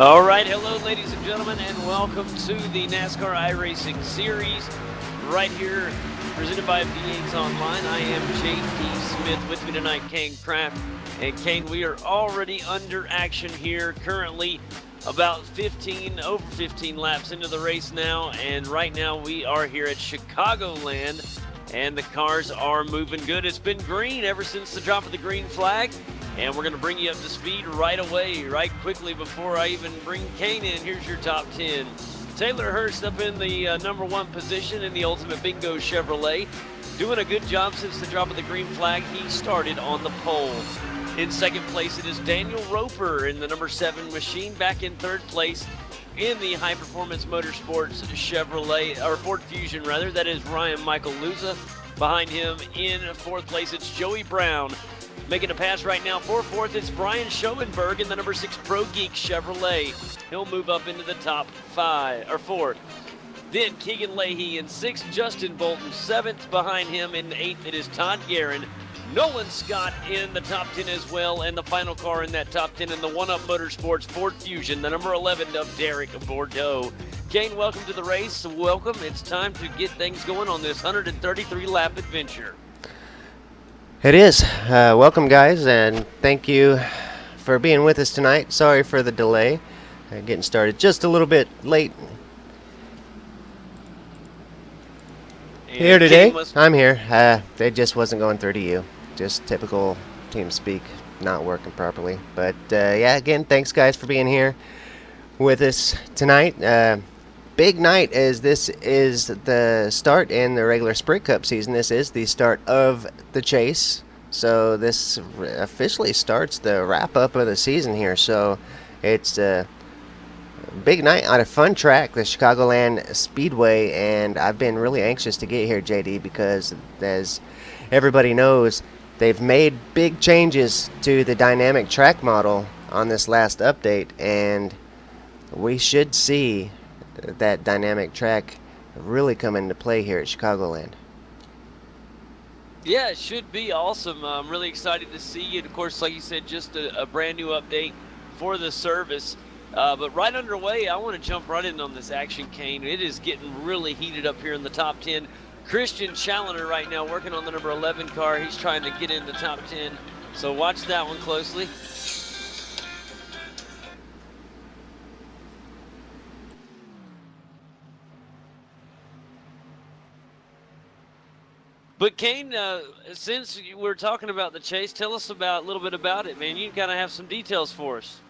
All right, hello, ladies and gentlemen, and welcome to the NASCAR iRacing Series right here, presented by V8s Online. I am JP Smith. With me tonight, Kane Kraft. And Kane, we are already under action here, currently about over 15 laps into the race now, and right now we are here at Chicagoland, and the cars are moving good. It's been green ever since the drop of the green flag. And we're going to bring you up to speed right away, right quickly before I even bring Kane in. Here's your top 10. Taylor Hurst up in the number 1 position in the Ultimate Bingo Chevrolet. Doing a good job since the drop of the green flag. He started on the pole. In second place, it is Daniel Roper in the number 7 machine. Back in third place in the High Performance Motorsports Chevrolet, or Ford Fusion rather, that is Ryan Michael Luza. Behind him in fourth place, it's Joey Brown. Making a pass right now for fourth, it's Brian Schoenberg in the number 6 Pro Geek Chevrolet. He'll move up into the top 4. Then Keegan Leahy in 6th, Justin Bolton 7th. Behind him in 8th, it is Todd Guerin. Nolan Scott in the top 10 as well, and the final car in that top 10 in the One Up Motorsports Ford Fusion, the number 11 of Derek Bordeaux. Kane, welcome to the race. Welcome. It's time to get things going on this 133-lap adventure. It is. Welcome, guys, and thank you for being with us tonight. Sorry for the delay. Getting started just a little bit late. And Here today. I'm here. It just wasn't going through to you. Just typical TeamSpeak not working properly. But, yeah, again, thanks, guys, for being here with us tonight. Big night, as this is the start in the regular Sprint Cup season. This is the start of the chase, so this officially starts the wrap-up of the season here. So it's a big night on a fun track, the Chicagoland Speedway, and I've been really anxious to get here, JD, because as everybody knows, they've made big changes to the dynamic track model on this last update, and we should see that dynamic track really come into play here at Chicagoland. Yeah, it should be awesome. I'm really excited to see it. Of course, like you said, just a brand new update for the service. But right underway, I want to jump right in on this action, Kane. It is getting really heated up here in the top 10. Christian Challoner right now working on the number 11 car. He's trying to get in the top 10. So watch that one closely. But Kane, since we're talking about the chase, tell us a little bit about it, man. You kind of have some details for us.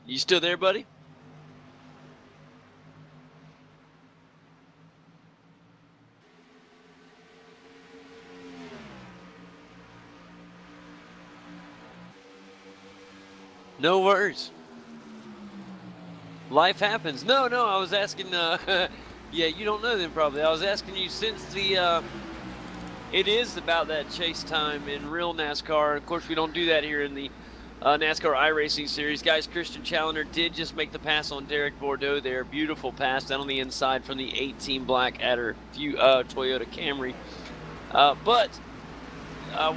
You still there, buddy? No worries. Life happens. No, I was asking, yeah, you don't know them probably. I was asking you since it is about that chase time in real NASCAR. Of course, we don't do that here in the NASCAR iRacing Series. Guys, Christian Challoner did just make the pass on Derek Bordeaux there. Beautiful pass down on the inside from the 18 black Adder Toyota Camry. But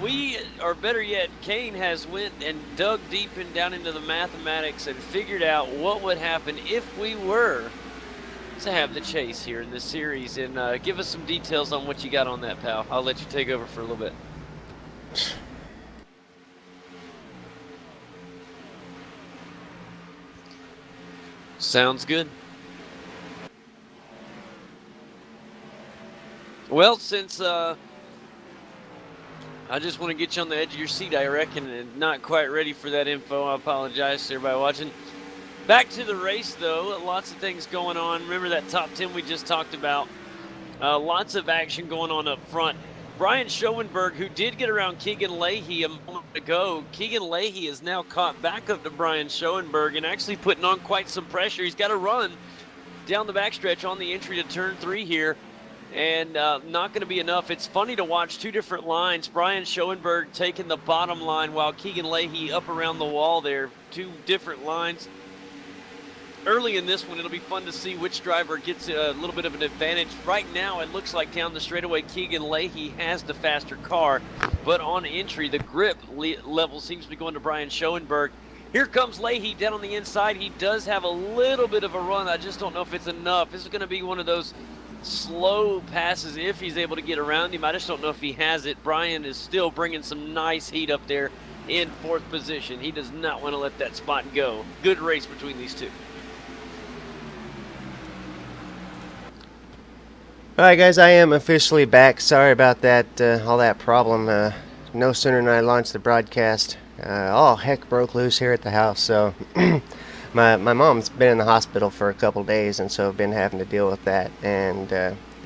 we, or better yet, Kane has went and dug deep and down into the mathematics and figured out what would happen if we were to have the chase here in this series. And give us some details on what you got on that, pal. I'll let you take over for a little bit. Sounds good. Well, since I just want to get you on the edge of your seat, I reckon, and not quite ready for that info. I apologize to everybody watching. Back to the race, though. Lots of things going on. Remember that top 10 we just talked about. Lots of action going on up front. Brian Schoenberg, who did get around Keegan Leahy a moment ago. Keegan Leahy is now caught back up to Brian Schoenberg and actually putting on quite some pressure. He's got to run down the backstretch on the entry to turn 3 here. and not going to be enough. It's funny to watch two different lines. Brian Schoenberg taking the bottom line while Keegan Leahy up around the wall there. Two different lines. Early in this one, it'll be fun to see which driver gets a little bit of an advantage. Right now, it looks like down the straightaway, Keegan Leahy has the faster car. But on entry, the grip level seems to be going to Brian Schoenberg. Here comes Leahy down on the inside. He does have a little bit of a run. I just don't know if it's enough. This is going to be one of those slow passes if he's able to get around him. I just don't know if he has it. Brian is still bringing some nice heat up there in fourth position. He does not want to let that spot go. Good race between these two. Alright guys, I am officially back. Sorry about that, all that problem. No sooner than I launched the broadcast, all heck broke loose here at the house. So my mom's been in the hospital for a couple days, and so I've been having to deal with that. And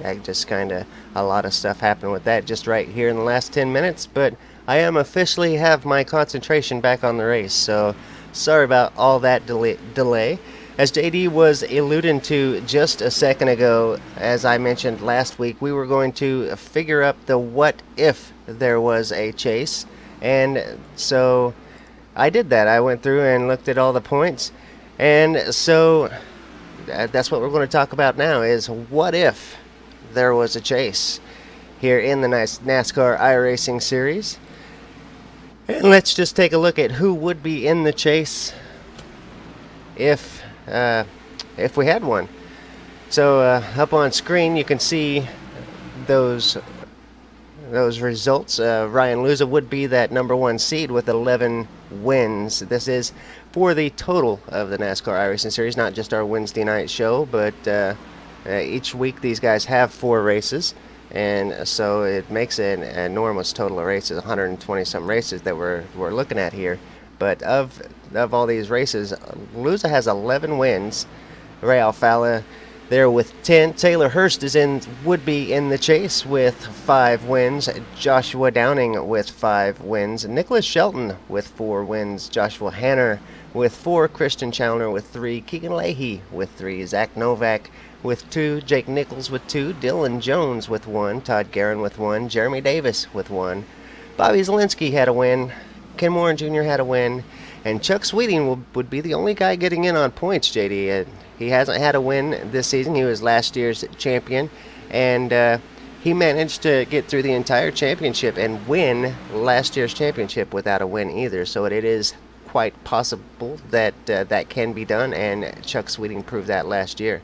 I just kind of, a lot of stuff happened with that just right here in the last 10 minutes. But I am officially have my concentration back on the race. So sorry about all that delay. As JD was alluding to just a second ago, as I mentioned last week, we were going to figure up the what if there was a chase. And so I did that. I went through and looked at all the points. And so that's what we're going to talk about now, is what if there was a chase here in the NASCAR iRacing Series. And let's just take a look at who would be in the chase if we had one. So up on screen you can see those results. Ryan Luza would be that number one seed with 11 wins. This is for the total of the NASCAR iRacing Series, not just our Wednesday night show, but each week these guys have 4 races, and so it makes an enormous total of races, 120 some races that we're looking at here. But of all these races, Luza has 11 wins. Ray Alfala there with 10. Taylor Hurst would be in the chase with 5 wins. Joshua Downing with 5 wins. Nicholas Shelton with 4 wins. Joshua Hanner with 4. Christian Challoner with 3. Keegan Leahy with 3. Zach Novak with 2. Jake Nichols with 2. Dylan Jones with 1. Todd Guerin with 1. Jeremy Davis with 1. Bobby Zielinski had a win. Ken Moran Jr. had a win, and Chuck Sweeting would be the only guy getting in on points, JD. He hasn't had a win this season. He was last year's champion, and he managed to get through the entire championship and win last year's championship without a win either. So it is quite possible that that can be done, and Chuck Sweeting proved that last year.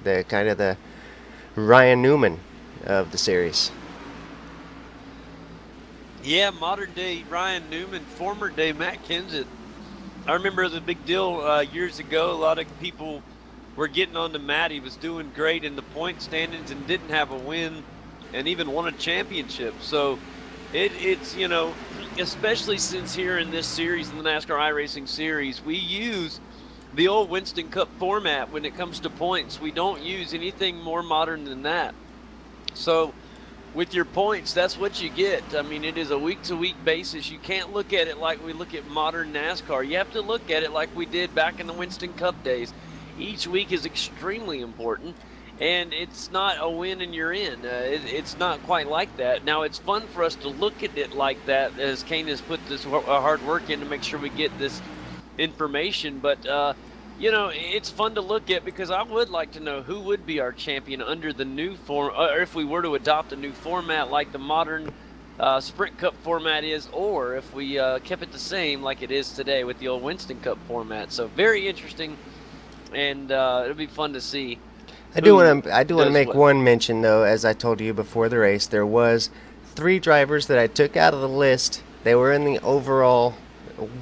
The Ryan Newman of the series. Yeah, modern day Ryan Newman, former day Matt Kenseth. I remember it was a big deal years ago. A lot of people were getting on to Matt. He was doing great in the point standings and didn't have a win and even won a championship. So it's, you know, especially since here in this series, in the NASCAR iRacing Series, we use the old Winston Cup format when it comes to points. We don't use anything more modern than that. So with your points, that's what you get. I mean, it is a week-to-week basis. You can't look at it like we look at modern NASCAR. You have to look at it like we did back in the Winston Cup days. Each week is extremely important, and it's not a win and you're in. It's not quite like that. Now, it's fun for us to look at it like that, as Kane has put this hard work in to make sure we get this information. But you know, it's fun to look at, because I would like to know who would be our champion under the new form, or if we were to adopt a new format like the modern Sprint Cup format is, or if we kept it the same like it is today with the old Winston Cup format. So very interesting, and it'll be fun to see. I do want to make one mention though. As I told you before the race, there was 3 drivers that I took out of the list. They were in the overall,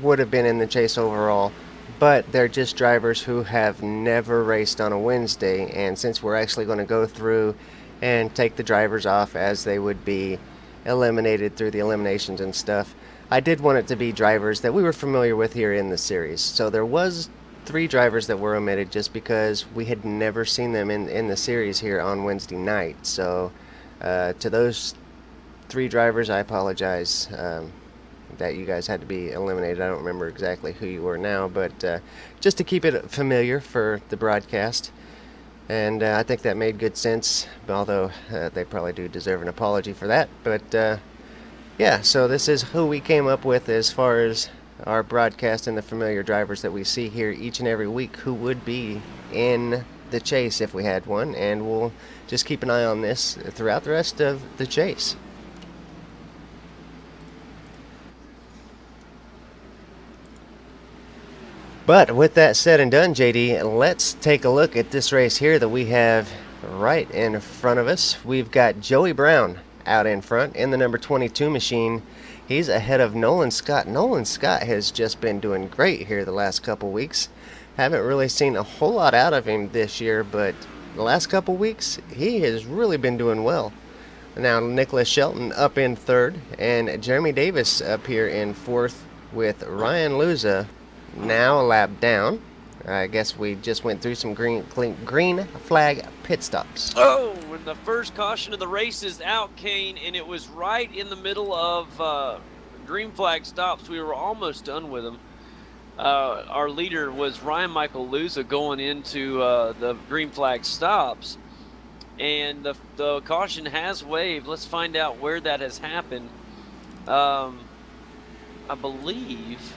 would have been in the chase overall, but they're just drivers who have never raced on a Wednesday. And since we're actually going to go through and take the drivers off as they would be eliminated through the eliminations and stuff, I did want it to be drivers that we were familiar with here in the series. So there was 3 drivers that were omitted just because we had never seen them in the series here on Wednesday night. So to those 3 drivers, I apologize that you guys had to be eliminated. I don't remember exactly who you were now, but just to keep it familiar for the broadcast. And I think that made good sense, although they probably do deserve an apology for that. But yeah, so this is who we came up with as far as our broadcast and the familiar drivers that we see here each and every week who would be in the chase if we had one, and we'll just keep an eye on this throughout the rest of the chase. But with that said and done, JD, let's take a look at this race here that we have right in front of us. We've got Joey Brown out in front in the number 22 machine. He's ahead of Nolan Scott. Nolan Scott has just been doing great here the last couple weeks. Haven't really seen a whole lot out of him this year, but the last couple weeks he has really been doing well. Now Nicholas Shelton up in third, and Jeremy Davis up here in fourth with Ryan Luza now a lap down. I guess we just went through some green flag pit stops. Oh, and the first caution of the race is out, Kane, and it was right in the middle of green flag stops. We were almost done with them. Our leader was Ryan Michael Luza going into the green flag stops, and the caution has waved. Let's find out where that has happened. I believe...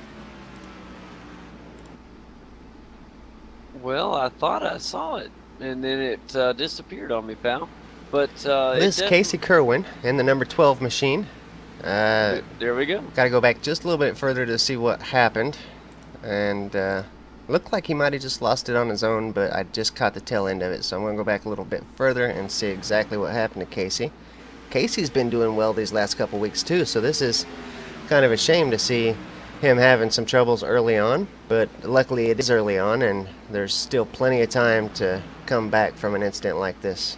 Well, I thought I saw it, and then it disappeared on me, pal. But this is Casey Kerwin in the number 12 machine. There we go. Got to go back just a little bit further to see what happened, and looked like he might have just lost it on his own, but I just caught the tail end of it, so I'm going to go back a little bit further and see exactly what happened to Casey. Casey's been doing well these last couple weeks too, so this is kind of a shame to see him having some troubles early on, but luckily it is early on and there's still plenty of time to come back from an incident like this.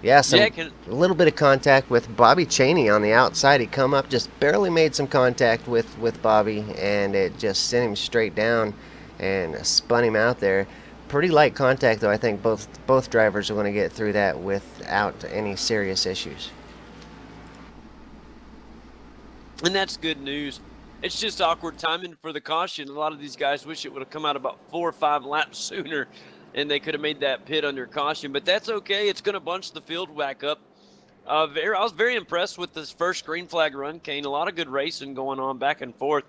Yeah, a little bit of contact with Bobby Chaney on the outside. He come up, just barely made some contact with Bobby, and it just sent him straight down and spun him out there. Pretty light contact, though. I think both drivers are going to get through that without any serious issues. And that's good news. It's just awkward timing for the caution. A lot of these guys wish it would have come out about 4 or 5 laps sooner, and they could have made that pit under caution. But that's okay. It's going to bunch the field back up. I was very impressed with this first green flag run, Kane. A lot of good racing going on back and forth.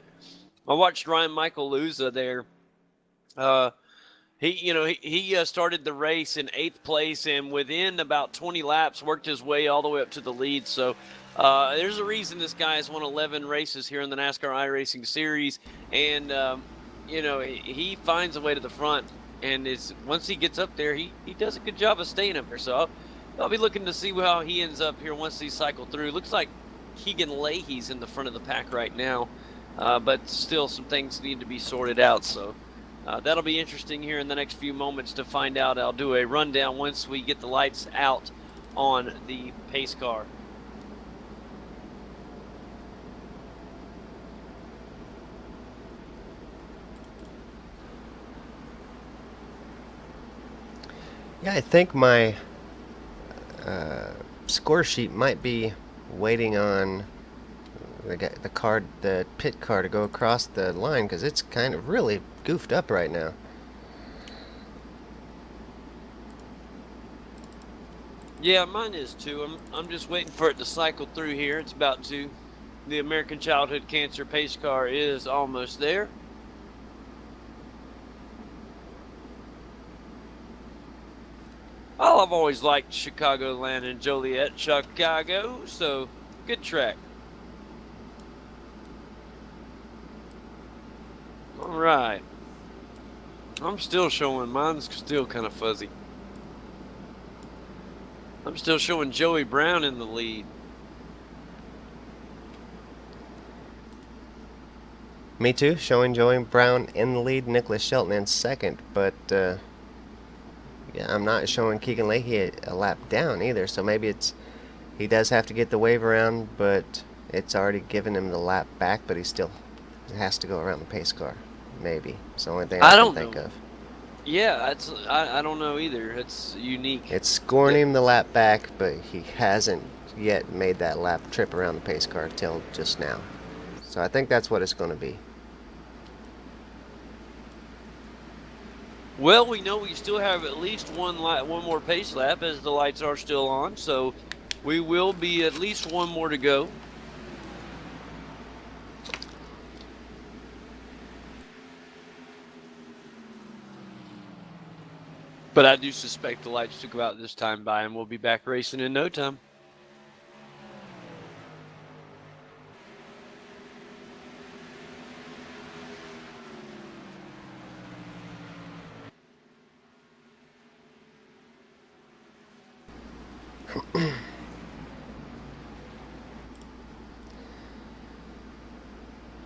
I watched Ryan Michael Luza there. He started the race in 8th place, and within about 20 laps worked his way all the way up to the lead. So there's a reason this guy has won 11 races here in the NASCAR iRacing Series, and he finds a way to the front. And once he gets up there, he does a good job of staying up there. So I'll be looking to see how he ends up here once he cycle through. Looks like Keegan Leahy's in the front of the pack right now, but still some things need to be sorted out. So that'll be interesting here in the next few moments to find out. I'll do a rundown once we get the lights out on the pace car. Yeah, I think my score sheet might be waiting on the pit car to go across the line, because it's kind of really goofed up right now. Yeah, mine is too. I'm just waiting for it to cycle through here. It's about to. The American Childhood Cancer pace car is almost there. I've always liked Chicagoland and Joliet, Chicago, so good track. All right. I'm still showing, mine's still kind of fuzzy. I'm still showing Joey Brown in the lead. Me too, showing Joey Brown in the lead, Nicholas Shelton in second, but yeah, I'm not showing Keegan Leahy a lap down either, so maybe he does have to get the wave around, but it's already given him the lap back, but he still has to go around the pace car. Maybe. It's the only thing I can think of. Yeah, I don't know either. It's unique. It's scoring him the lap back, but he hasn't yet made that lap trip around the pace car till just now. So I think that's what it's going to be. Well, we know we still have at least one more pace lap as the lights are still on, so we will be at least one more to go. But I do suspect the lights took about this time by, and we'll be back racing in no time.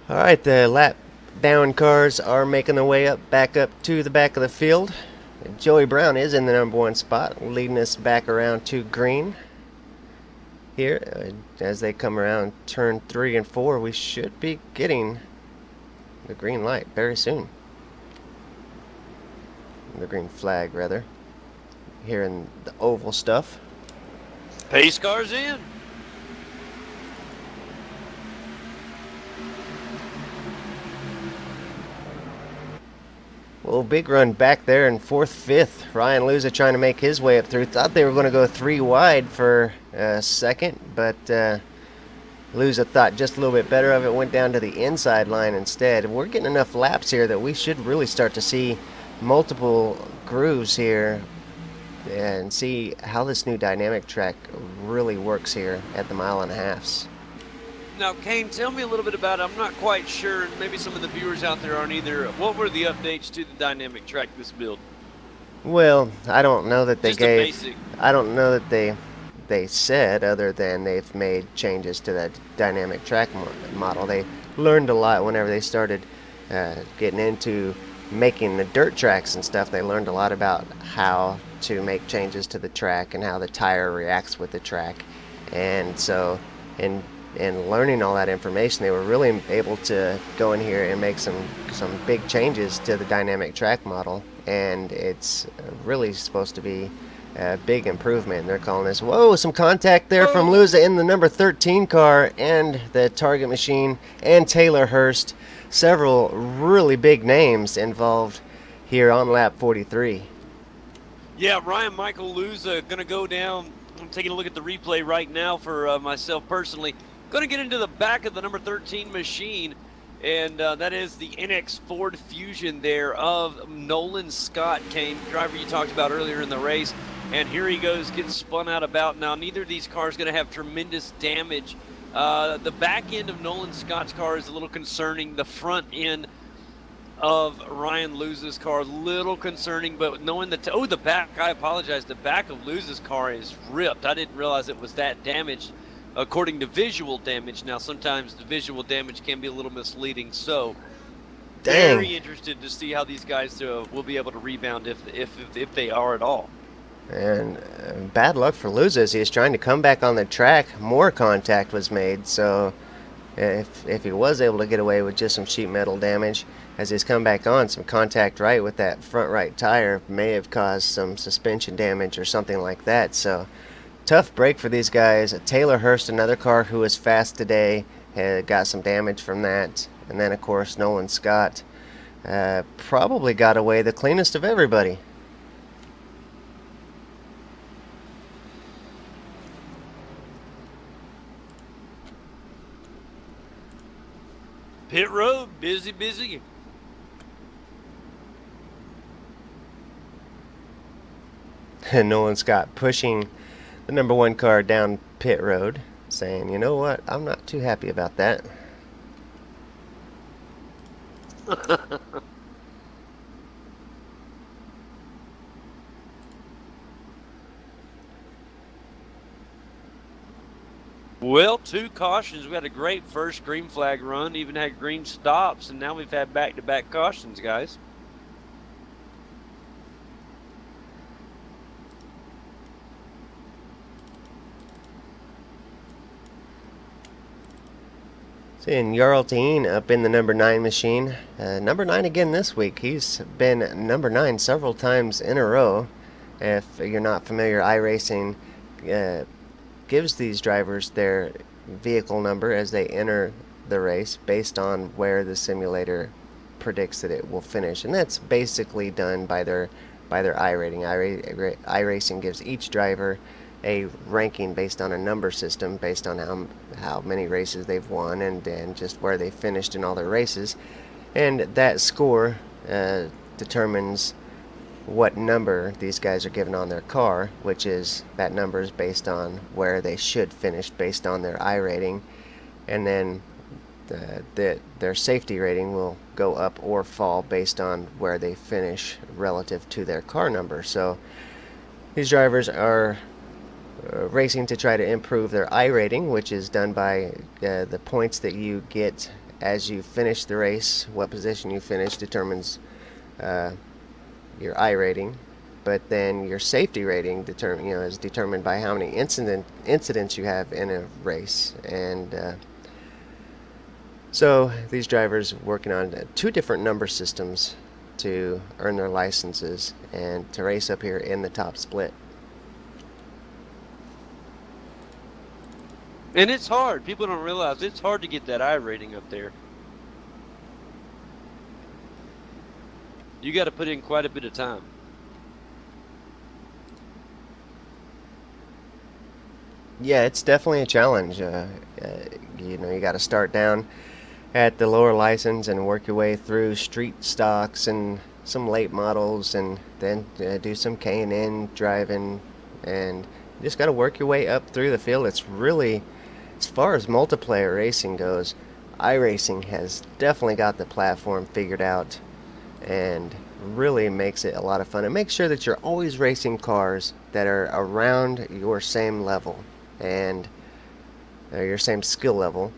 Alright, the lap down cars are making their way back up to the back of the field. Joey Brown is in the number one spot, leading us back around to green. Here, as they come around turn 3 and 4, we should be getting the green light very soon. The green flag, rather. Here in the oval stuff. Pace cars in. Well, big run back there in 4th, 5th. Ryan Luza trying to make his way up through. Thought they were going to go 3 wide for a second, but Luza thought just a little bit better of it. Went down to the inside line instead. We're getting enough laps here that we should really start to see multiple grooves here and see how this new dynamic track really works here at the 1.5 miles. Now, Kane, tell me a little bit about it. I'm not quite sure. Maybe some of the viewers out there aren't either. What were the updates to the dynamic track this build? Well, I don't know that they Just gave. a basic. I don't know that they said, other than they've made changes to that dynamic track model. They learned a lot whenever they started getting into making the dirt tracks and stuff. They learned a lot about how to make changes to the track and how the tire reacts with the track. And so in learning all that information, they were really able to go in here and make some big changes to the dynamic track model. And it's really supposed to be a big improvement. They're calling this, whoa, some contact there from Luza in the number 13 car and the target machine and Taylor Hurst. Several really big names involved here on lap 43. Yeah, Ryan Michael Luza going to go down. I'm taking a look at the replay right now for myself personally. Going to get into the back of the number 13 machine, and that is the NX Ford Fusion there of Nolan Scott, Kane, driver you talked about earlier in the race. And here he goes, gets spun out about. Now, neither of these cars going to have tremendous damage. The back end of Nolan Scott's car is a little concerning. The front end of Ryan Luza's car, a little concerning, but knowing the back, I apologize, the back of Luza's car is ripped. I didn't realize it was that damaged according to visual damage. Now, sometimes the visual damage can be a little misleading, so very interested to see how these guys will be able to rebound if they are at all. And bad luck for Luza as he was trying to come back on the track. More contact was made, so if he was able to get away with just some sheet metal damage, as he's come back on, some contact right with that front right tire may have caused some suspension damage or something like that. So tough break for these guys. Taylor Hurst, another car who was fast today, had got some damage from that. And then, of course, Nolan Scott probably got away the cleanest of everybody. Pit road, busy. And Nolan Scott pushing the number 1 car down pit road, saying, you know what, I'm not too happy about that. Well, 2 cautions. We had a great first green flag run, even had green stops, and now we've had back-to-back cautions, guys. Seeing Jarl Teen up in the number 9 machine. Number 9 again this week. He's been number 9 several times in a row. If you're not familiar, iRacing gives these drivers their vehicle number as they enter the race based on where the simulator predicts that it will finish, and that's basically done by their iRating. iRacing gives each driver a ranking based on a number system, based on how many races they've won and just where they finished in all their races, and that score determines what number these guys are given on their car, which is that number is based on where they should finish based on their iRating, and then their safety rating will go up or fall based on where they finish relative to their car number. So these drivers are racing to try to improve their iRating, which is done by the points that you get as you finish the race. What position you finish determines your iRating, but then your safety rating is determined by how many incidents you have in a race. And so these drivers working on 2 different number systems to earn their licenses and to race up here in the top split. And it's hard. People don't realize it's hard to get that iRating up there. You got to put in quite a bit of time. Yeah, it's definitely a challenge. You got to start down at the lower license and work your way through street stocks and some late models, and then do some K&N driving, and you just got to work your way up through the field. It's really, as far as multiplayer racing goes, iRacing has definitely got the platform figured out and really makes it a lot of fun. And make sure that you're always racing cars that are around your same level and your same skill level,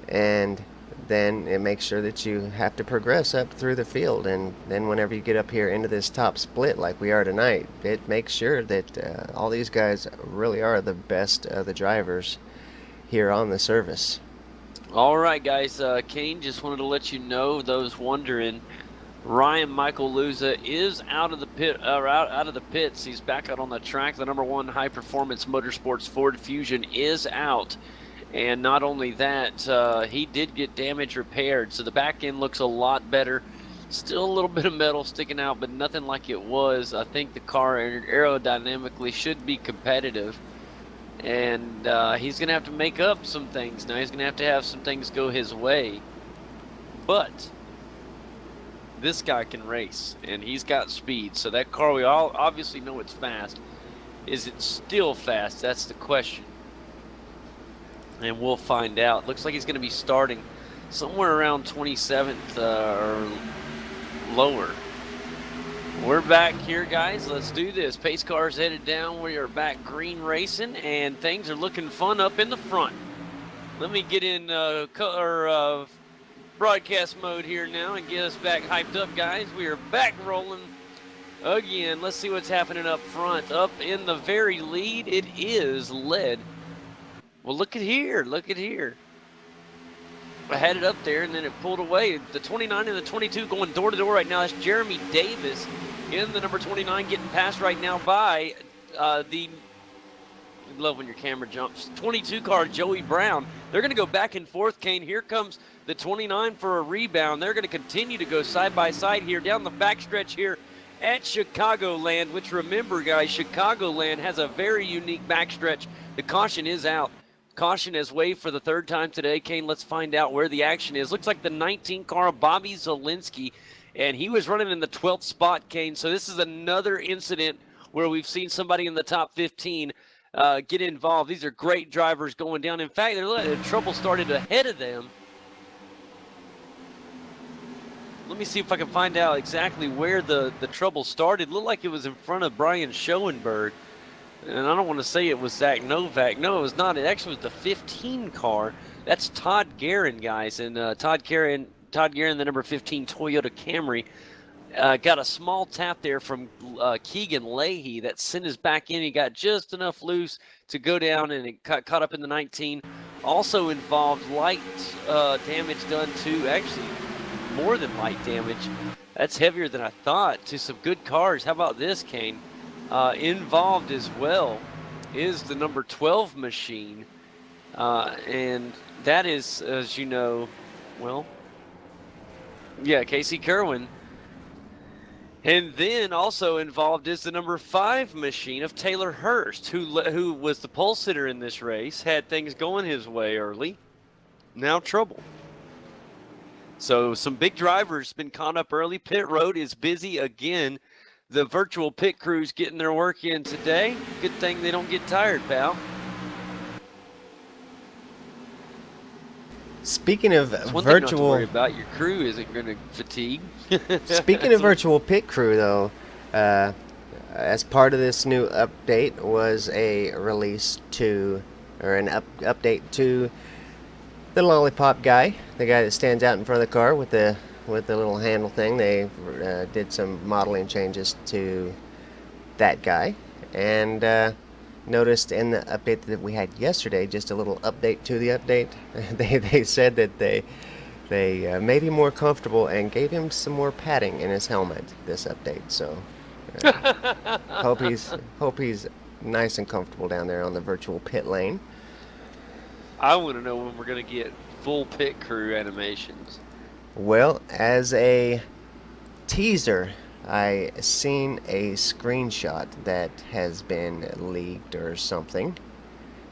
and then it makes sure that you have to progress up through the field. And then whenever you get up here into this top split like we are tonight, it makes sure that all these guys really are the best of the drivers here on the service. All right, guys. Kane, just wanted to let you know, those wondering, Ryan Michael Luza is out of the pits. He's back out on the track. The number 1 high performance motorsports Ford Fusion is out. And not only that, he did get damage repaired, so the back end looks a lot better. Still a little bit of metal sticking out, but nothing like it was. I think the car aerodynamically should be competitive. And he's going to have to make up some things. Now he's going to have some things go his way. But this guy can race, and he's got speed. So that car, we all obviously know it's fast. Is it still fast? That's the question. And we'll find out. Looks like he's going to be starting somewhere around 27th or lower. We're back here, guys. Let's do this. Pace car's headed down. We are back green racing, and things are looking fun up in the front. Let me get in broadcast mode here now and get us back hyped up, guys. We are back rolling again. Let's see what's happening up front. Up in the very lead, it is led. Well, look at here. Look at here. I had it up there, and then it pulled away. The 29 and the 22 going door to door right now. That's Jeremy Davis in the number 29, getting passed right now by the, I love when your camera jumps, 22 car, Joey Brown. They're going to go back and forth, Kane. Here comes the 29 for a rebound. They're going to continue to go side by side here down the backstretch here at Chicagoland, which, remember, guys, Chicagoland has a very unique backstretch. The caution is out. Caution has waved for the 3rd time today. Kane, let's find out where the action is. Looks like the 19 car, Bobby Zielinski, and he was running in the 12th spot, Kane. So this is another incident where we've seen somebody in the top 15 get involved. These are great drivers going down. In fact, they're letting trouble started ahead of them. Let me see if I can find out exactly where the trouble started. It looked like it was in front of Brian Schoenberg. And I don't want to say it was Zach Novak. No, it was not. It actually was the 15 car. That's Todd Guerin, guys. And Todd Guerin, the number 15 Toyota Camry, got a small tap there from Keegan Leahy that sent his back in. He got just enough loose to go down, and it caught up in the 19. Also involved light damage done to, actually more than light damage. That's heavier than I thought, to some good cars. How about this, Kane? Involved as well is the number 12 machine, and that is, as you know, well, Yeah, Casey Kerwin. And then also involved is the number 5 machine of Taylor Hurst, who was the pole sitter in this race, had things going his way early. Now trouble. So some big drivers been caught up early. Pit road is busy again. The virtual pit crews getting their work in today. Good thing they don't get tired, pal. Speaking of It's one thing not to worry virtual, about. Your crew isn't going to fatigue. speaking of virtual pit crew, though, as part of this new update was a release to, or an update to the lollipop guy, the guy that stands out in front of the car with the little handle thing. They did some modeling changes to that guy, and noticed in the update that we had yesterday, just a little update to the update. They said that they made him more comfortable and gave him some more padding in his helmet this update. So hope he's nice and comfortable down there on the virtual pit lane. I want to know when we're going to get full pit crew animations. Well, as a teaser, I seen a screenshot that has been leaked or something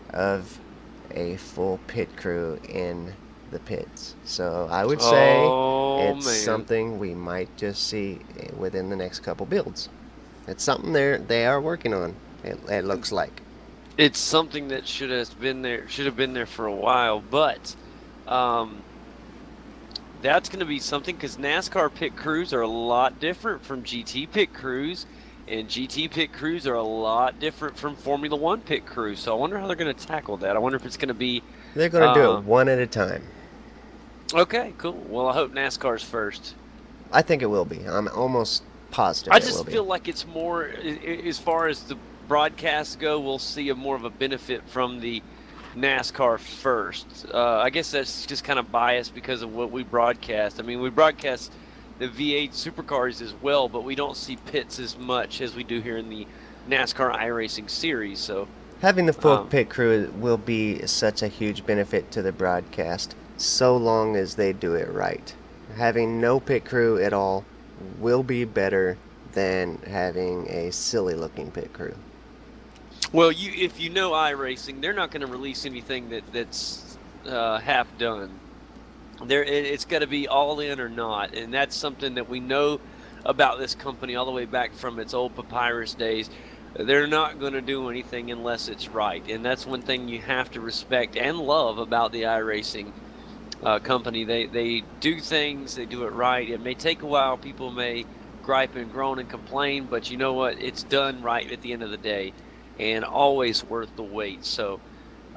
of a full pit crew in the pits. So I would say it's something we might just see within the next couple builds. It's something they are working on. It looks like. It's something that should have been there for a while, but that's going to be something because NASCAR pit crews are a lot different from GT pit crews, and GT pit crews are a lot different from Formula One pit crews. So I wonder how they're going to tackle that. I wonder if it's going to be. They're going to do it one at a time. Okay, cool. Well, I hope NASCAR's first. I think it will be. I'm almost positive. I just feel like it's more, as far as the broadcasts go, we'll see more of a benefit from the NASCAR first. I guess that's just kind of biased because of what we broadcast. I mean, we broadcast the V8 supercars as well, but we don't see pits as much as we do here in the NASCAR iRacing series. So having the full pit crew will be such a huge benefit to the broadcast, so long as they do it right. Having no pit crew at all will be better than having a silly-looking pit crew. Well, if you know iRacing, they're not going to release anything that's half done. It's got to be all in or not, and that's something that we know about this company all the way back from its old Papyrus days. They're not going to do anything unless it's right, and that's one thing you have to respect and love about the iRacing company. They do things, they do it right. It may take a while. People may gripe and groan and complain, but you know what? It's done right at the end of the day, and always worth the wait. So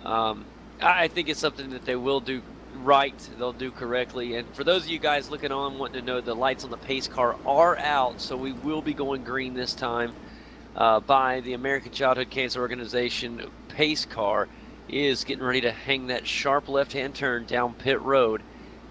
I think it's something that they will do right, they'll do correctly. And for those of you guys looking on wanting to know, the lights on the pace car are out, so we will be going green this time. By the American Childhood Cancer Organization pace car is getting ready to hang that sharp left-hand turn down pit road,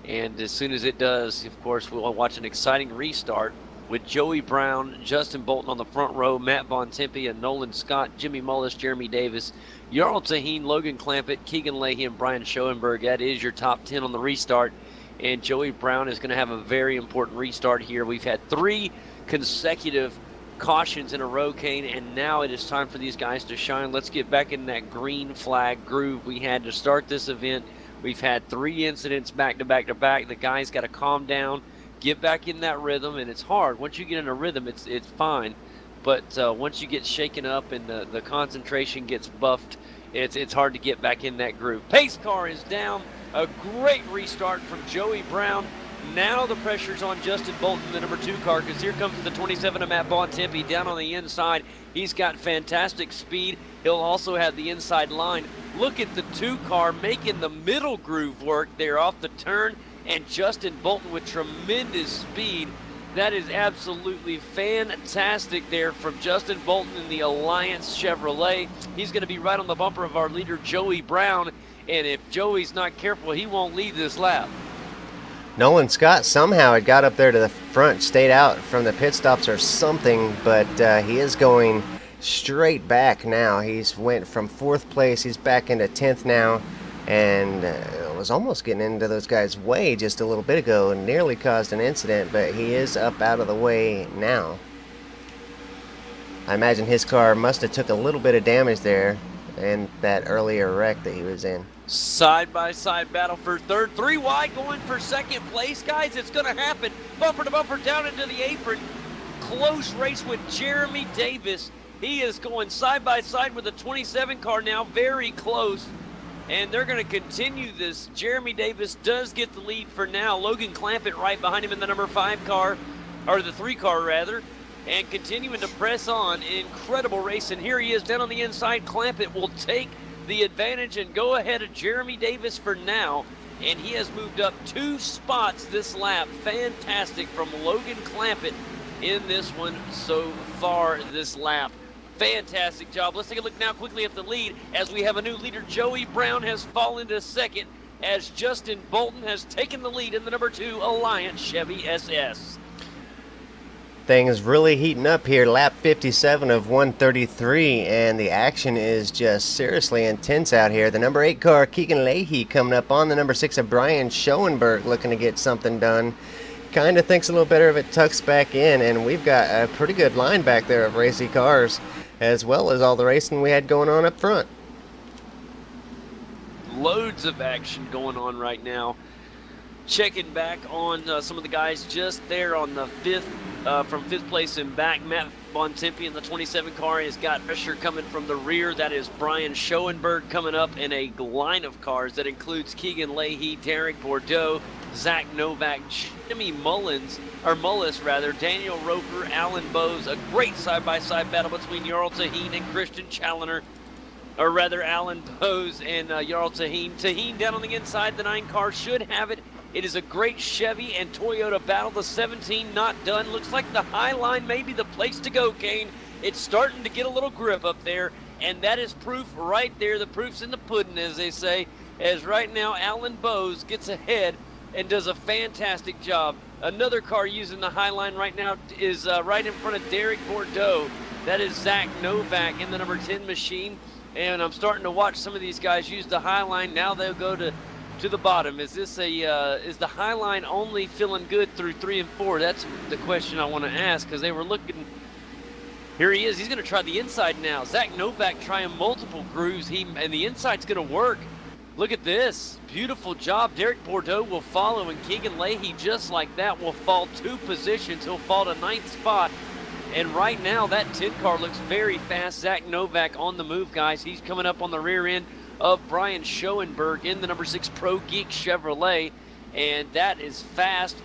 and as soon as it does, of course, we'll watch an exciting restart with Joey Brown, Justin Bolton on the front row, Matt Bontempi and Nolan Scott, Jimmy Mullis, Jeremy Davis, Jarl Taheen, Logan Clampett, Keegan Leahy, and Brian Schoenberg. That is your top 10 on the restart, and Joey Brown is going to have a very important restart here. We've had 3 consecutive cautions in a row, Kane, and now it is time for these guys to shine. Let's get back in that green flag groove we had to start this event. We've had 3 incidents back to back to back. The guys got to calm down, get back in that rhythm, and it's hard. Once you get in a rhythm, it's fine, but once you get shaken up and the concentration gets buffed, it's hard to get back in that groove. Pace car is down. A great restart from Joey Brown. Now the pressure's on Justin Bolton, the number 2 car, because here comes the 27 of Matt Bontempi down on the inside. He's got fantastic speed. He'll also have the inside line. Look at the 2 car making the middle groove work there off the turn, and Justin Bolton with tremendous speed. That is absolutely fantastic there from Justin Bolton in the Alliance Chevrolet. He's going to be right on the bumper of our leader, Joey Brown, and if Joey's not careful, he won't lead this lap. Nolan Scott somehow had got up there to the front, stayed out from the pit stops or something, but he is going straight back now. He's went from 4th place, he's back into 10th now, and was almost getting into those guys' way just a little bit ago and nearly caused an incident, but he is up out of the way now. I imagine his car must have took a little bit of damage there in that earlier wreck that he was in. Side-by-side battle for third. 3 wide going for second place, guys. It's going to happen. Bumper to bumper down into the apron. Close race with Jeremy Davis. He is going side-by-side with the 27 car now. Very close. And they're going to continue this. Jeremy Davis does get the lead for now. Logan Clampett right behind him in the number 5 car, or the 3 car rather. And continuing to press on. Incredible race. And here he is down on the inside. Clampett will take the advantage and go ahead of Jeremy Davis for now. And he has moved up 2 spots this lap. Fantastic from Logan Clampett in this one so far this lap. Fantastic job. Let's take a look now quickly at the lead as we have a new leader. Joey Brown has fallen to second as Justin Bolton has taken the lead in the number 2 Alliance Chevy SS. Things really heating up here. Lap 57 of 133, and the action is just seriously intense out here. The number 8 car, Keegan Leahy, coming up on the number 6 of Brian Schoenberg, looking to get something done. Kind of thinks a little better of it, tucks back in, and we've got a pretty good line back there of racy cars, as well as all the racing we had going on up front. Loads of action going on right now. Checking back on some of the guys just there on the 5th, from 5th place and back. Matt Bontempi in the 27 car has got pressure coming from the rear. That is Brian Schoenberg coming up in a line of cars that includes Keegan Leahy, Derek Bordeaux, Zach Novak, Jimmy Mullis, Daniel Roper, Alan Bowes. A great side-by-side battle between Jarl Taheen and Christian Challoner. Or rather, Alan Bowes and Jarl Taheen. Taheen down on the inside, the 9 car should have it. It is a great Chevy and Toyota battle. The 17 not done. Looks like the high line may be the place to go, Kane. It's starting to get a little grip up there, and that is proof right there. The proof's in the pudding, as they say, as right now Alan Bowes gets ahead and does a fantastic job. Another car using the high line right now is right in front of Derek Bordeaux. That is Zach Novak in the number 10 machine, and I'm starting to watch some of these guys use the high line. Now they'll go to the bottom. Is this is the high line only feeling good through 3 and 4? That's the question I want to ask, because they were looking. Here he is. He's going to try the inside now. Zach Novak trying multiple grooves. And the inside's going to work. Look at this. Beautiful job. Derek Bordeaux will follow, and Keegan Leahy, just like that, will fall 2 positions. He'll fall to 9th spot. And right now, that 10 car looks very fast. Zach Novak on the move, guys. He's coming up on the rear end of Brian Schoenberg in the number 6 Pro Geek Chevrolet. And that is fast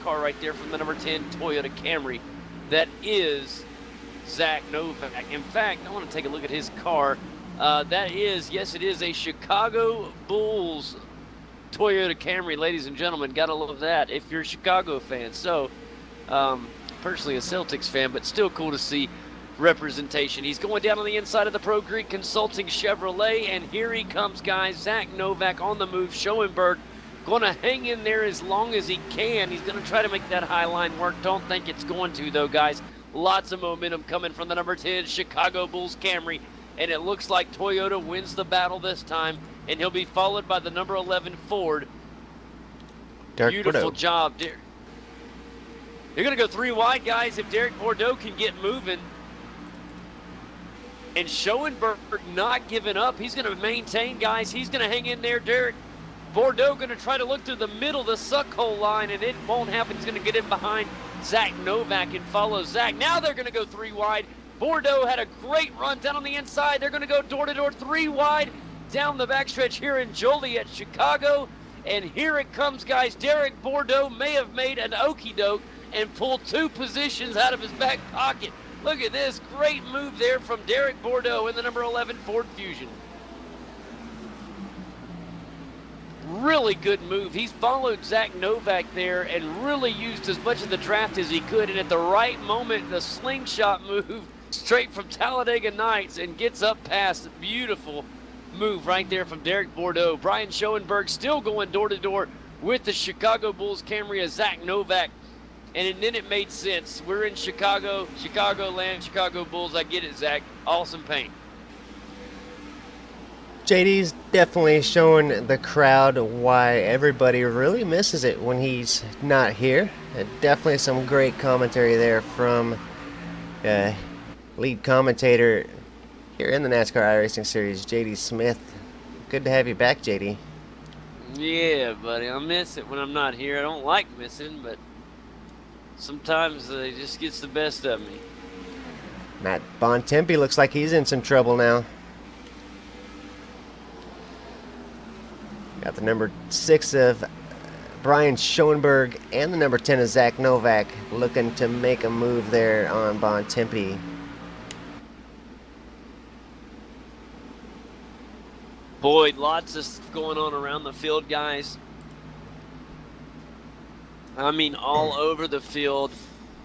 car right there from the number 10 Toyota Camry. That is Zach Novak. In fact, I want to take a look at his car. That is, yes, it is a Chicago Bulls Toyota Camry, ladies and gentlemen. Gotta love that if you're a Chicago fan. So, personally a Celtics fan, but still cool to see representation. He's going down on the inside of the Pro Greek Consulting Chevrolet, and here he comes, guys. Zach Novak on the move. Schoenberg going to hang in there as long as he can. He's going to try to make that high line work. Don't think it's going to, though, guys. Lots of momentum coming from the number 10 Chicago Bulls Camry, and it looks like Toyota wins the battle this time, and he'll be followed by the number 11 Ford. Beautiful job, Derek. They're going to go 3 wide, guys, if Derek Bordeaux can get moving. And Schoenberg not giving up. He's going to maintain, guys. He's going to hang in there. Derek Bordeaux going to try to look through the middle of the suck hole line, and it won't happen. He's going to get in behind Zach Novak and follow Zach. Now they're going to go 3 wide. Bordeaux had a great run down on the inside. They're going to go door-to-door 3 wide down the backstretch here in Joliet, Chicago. And here it comes, guys. Derek Bordeaux may have made an okey-doke and pulled 2 positions out of his back pocket. Look at this great move there from Derek Bordeaux in the number 11 Ford Fusion. Really good move. He's followed Zach Novak there and really used as much of the draft as he could. And at the right moment, the slingshot move straight from Talladega Nights and gets up past. Beautiful move right there from Derek Bordeaux. Brian Schoenberg still going door-to-door with the Chicago Bulls Camry as Zach Novak. And then it made sense. We're in Chicago, Chicagoland, Chicago Bulls. I get it, Zach. Awesome paint. JD's definitely showing the crowd why everybody really misses it when he's not here. Definitely some great commentary there from uh, lead commentator here in the NASCAR iRacing Series, JD Smith. Good to have you back, JD. Yeah, buddy, I miss it when I'm not here. I don't like missing, but sometimes it just gets the best of me. Matt Bontempi looks like he's in some trouble now. Got the number 6 of Brian Schoenberg and the number 10 of Zach Novak looking to make a move there on Bontempi. Boy, lots of stuff going on around the field, guys. I mean, all over the field.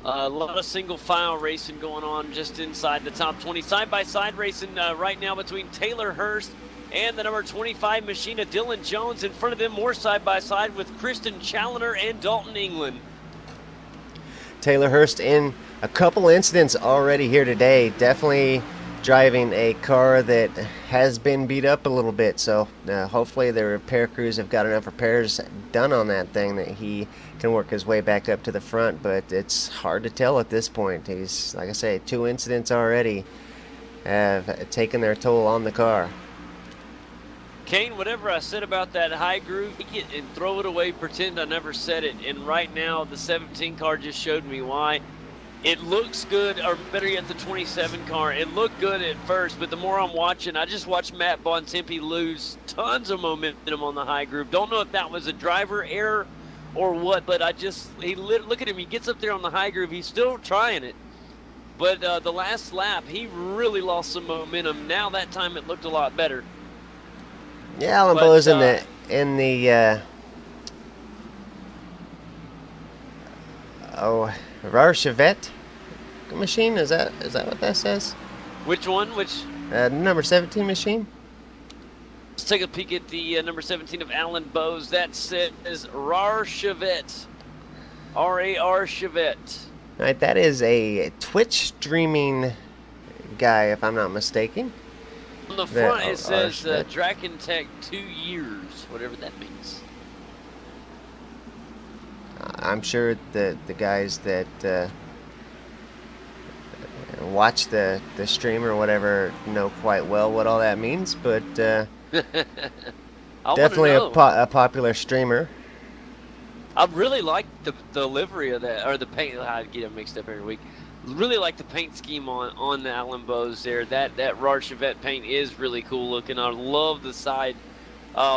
A lot of single file racing going on just inside the top 20. Side-by-side racing right now between Taylor Hurst and the number 25 machine of Dylan Jones. In front of them, more side-by-side with Kristen Challoner and Dalton England. Taylor Hurst in a couple incidents already here today. Definitely driving a car that has been beat up a little bit. So hopefully the repair crews have got enough repairs done on that thing that he can work his way back up to the front. But it's hard to tell at this point. He's, like I say, 2 incidents already have taken their toll on the car. Kane, whatever I said about that high groove, take it and throw it away, pretend I never said it. And right now, the 17 car just showed me why. It looks good, or better yet, the 27 car. It looked good at first, but the more I'm watching, I just watched Matt Bontempi lose tons of momentum on the high groove. Don't know if that was a driver error or what, but look at him. He gets up there on the high groove. He's still trying it. But the last lap, he really lost some momentum. Now that time it looked a lot better. Yeah, Alan Bowe's in the Rar Chevette machine. Is that what that says? Which one? Which? Number 17 machine. Let's take a peek at the number 17 of Alan Bowes. That says Rar Chevette. R-A-R Chevette. All right, that is a Twitch streaming guy, if I'm not mistaken. On the front, it says Draken Tech 2 years, whatever that means. I'm sure the guys that watch the stream or whatever know quite well what all that means, but definitely a popular streamer. I really like the livery of that, or the paint. I get it mixed up every week. Really like the paint scheme on the Allen Bowes there. That Rar Chevette paint is really cool looking. I love the side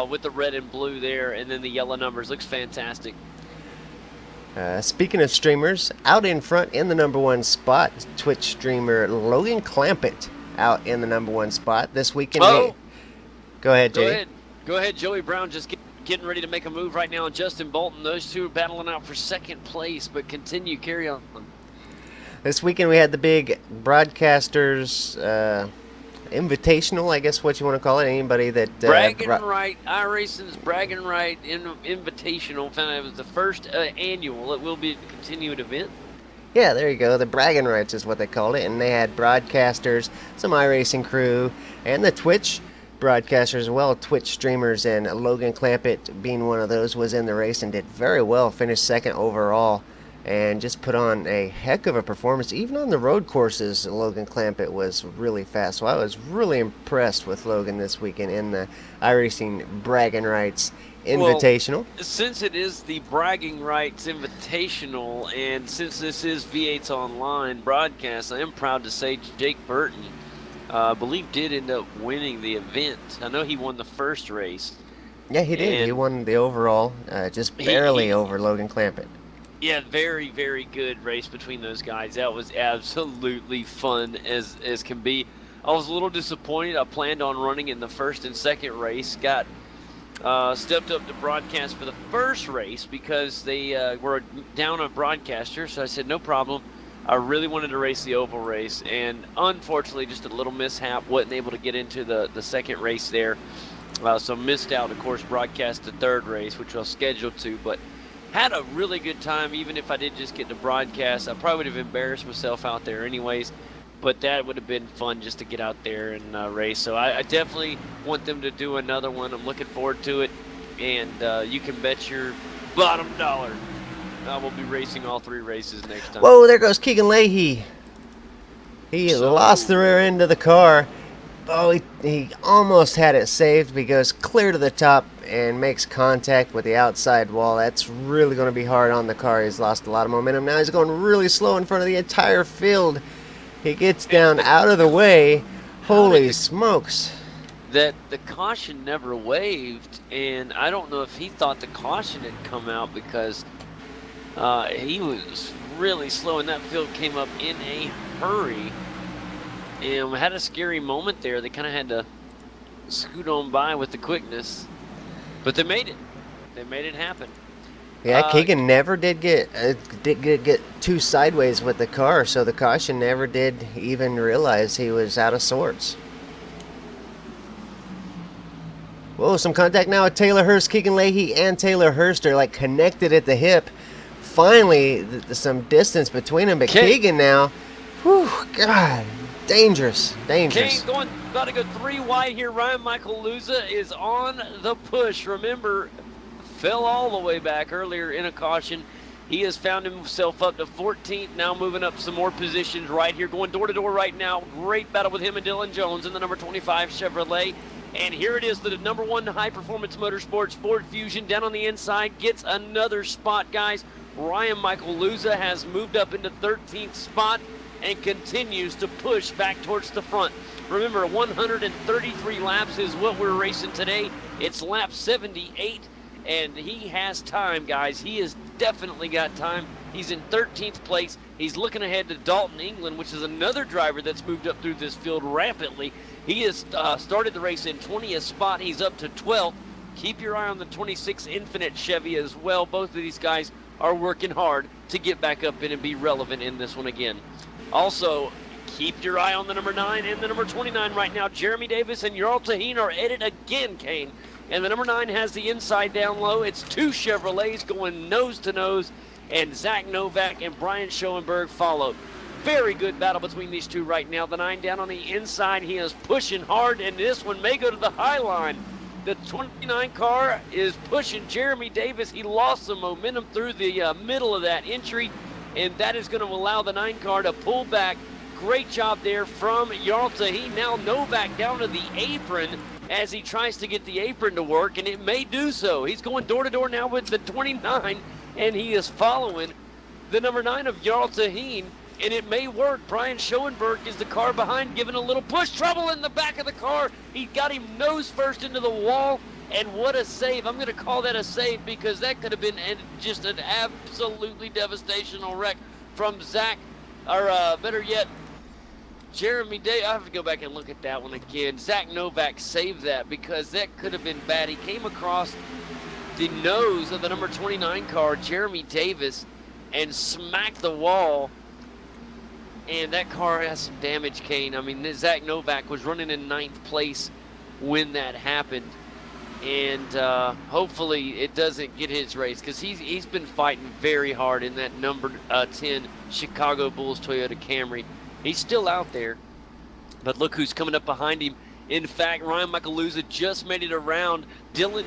with the red and blue there, and then the yellow numbers. Looks fantastic. Speaking of streamers, out in front in the number 1 spot, Twitch streamer Logan Clampett out in the number 1 spot this weekend. Oh, go ahead, Jay. Go ahead, Joey Brown just getting ready to make a move right now, and Justin Bolton. Those two are battling out for second place, but carry on. This weekend we had the big broadcasters invitational, I guess what you want to call it. Anybody that bragging right, iRacing's bragging right invitational. Found out it was the first annual. It will be a continued event. Yeah, there you go. The bragging rights is what they called it, and they had broadcasters, some iRacing crew, and the Twitch broadcasters as well, Twitch streamers, and Logan Clampett being one of those was in the race and did very well. Finished second overall. And just put on a heck of a performance. Even on the road courses, Logan Clampett was really fast. So I was really impressed with Logan this weekend in the iRacing Bragging Rights Invitational. Well, since it is the Bragging Rights Invitational, and since this is V8's online broadcast, I am proud to say Jake Burton, I believe, did end up winning the event. I know he won the first race. Yeah, he did. He won the overall, just barely over Logan Clampett. Yeah, very, very good race between those guys. That was absolutely fun as can be. I was a little disappointed. I planned on running in the first and second race. Got stepped up to broadcast for the first race because they were down a broadcaster. So I said, no problem. I really wanted to race the oval race. And unfortunately, just a little mishap. Wasn't able to get into the second race there. So missed out, of course, broadcast the third race, which I was scheduled to. But had a really good time. Even if I did just get to broadcast, I probably would have embarrassed myself out there anyways. but that would have been fun just to get out there and race. So I definitely want them to do another one. I'm looking forward to it, and you can bet your bottom dollar I will be racing all 3 races next time. Whoa, there goes Keegan Leahy. He lost the rear end of the car. Oh, he almost had it saved, but he goes clear to the top and makes contact with the outside wall. That's really going to be hard on the car. He's lost a lot of momentum. Now he's going really slow in front of the entire field. He gets down out of the way. Holy smokes. That the caution never waved, and I don't know if he thought the caution had come out because he was really slow, and that field came up in a hurry. And we had a scary moment there. They kind of had to scoot on by with the quickness, but they made it. They made it happen. Yeah, Keegan never did get too sideways with the car, so the caution never did even realize he was out of sorts. Whoa, some contact now with Taylor Hurst. Keegan Leahy and Taylor Hurst are like connected at the hip. Finally, some distance between them, but Keegan now, whew, God. Dangerous. Kane about to go 3 wide here. Ryan Michael Luza is on the push. Remember, fell all the way back earlier in a caution. He has found himself up to 14th, now moving up some more positions right here, going door to door right now. Great battle with him and Dylan Jones in the number 25 Chevrolet. And here it is, the number 1 High Performance Motorsports Ford Fusion down on the inside, gets another spot, guys. Ryan Michael Luza has moved up into 13th spot and continues to push back towards the front. Remember, 133 laps is what we're racing today. It's lap 78, and he has time, guys. He has definitely got time. He's in 13th place. He's looking ahead to Dalton England, which is another driver that's moved up through this field rapidly. He has started the race in 20th spot. He's up to 12th. Keep your eye on the 26 Infinite Chevy as well. Both of these guys are working hard to get back up in and be relevant in this one again. Also, keep your eye on the number 9 and the number 29 right now. Jeremy Davis and Jarl Taheen are at it again, Kane. And the number 9 has the inside down low. It's 2 Chevrolets going nose to nose, and Zach Novak and Brian Schoenberg follow. Very good battle between these two right now. The 9 down on the inside. He is pushing hard, and this one may go to the high line. The 29 car is pushing Jeremy Davis. He lost some momentum through the middle of that entry, and that is going to allow the 9 car to pull back. Great job there from Jarl Taheen. Now Novak down to the apron as he tries to get the apron to work, and it may do so. He's going door to door now with the 29, and he is following the number 9 of Jarl Taheen, and it may work. Brian Schoenberg is the car behind, giving a little push. Trouble in the back of the car. He got him nose first into the wall, and what a save. I'm going to call that a save because that could have been just an absolutely devastational wreck from Zach, or better yet, Jeremy Day. I have to go back and look at that one again. Zach Novak saved that because that could have been bad. He came across the nose of the number 29 car, Jeremy Davis, and smacked the wall. And that car has some damage, Kane. I mean, Zach Novak was running in 9th place when that happened. And hopefully it doesn't get his race because he's been fighting very hard in that number 10 Chicago Bulls Toyota Camry. He's still out there, but look who's coming up behind him. In fact, Ryan Michael Luza just made it around Dalton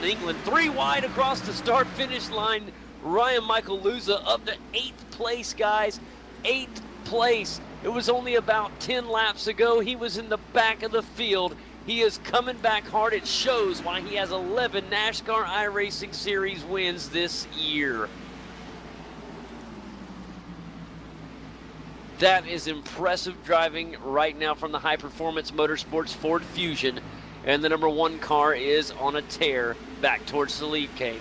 England. 3 wide across the start-finish line. Ryan Michael Luza up to 8th place, guys. 8th place. It was only about 10 laps ago. He was in the back of the field. He is coming back hard. It shows why he has 11 NASCAR iRacing Series wins this year. That is impressive driving right now from the High Performance Motorsports Ford Fusion. And the number 1 car is on a tear back towards the lead, Kane.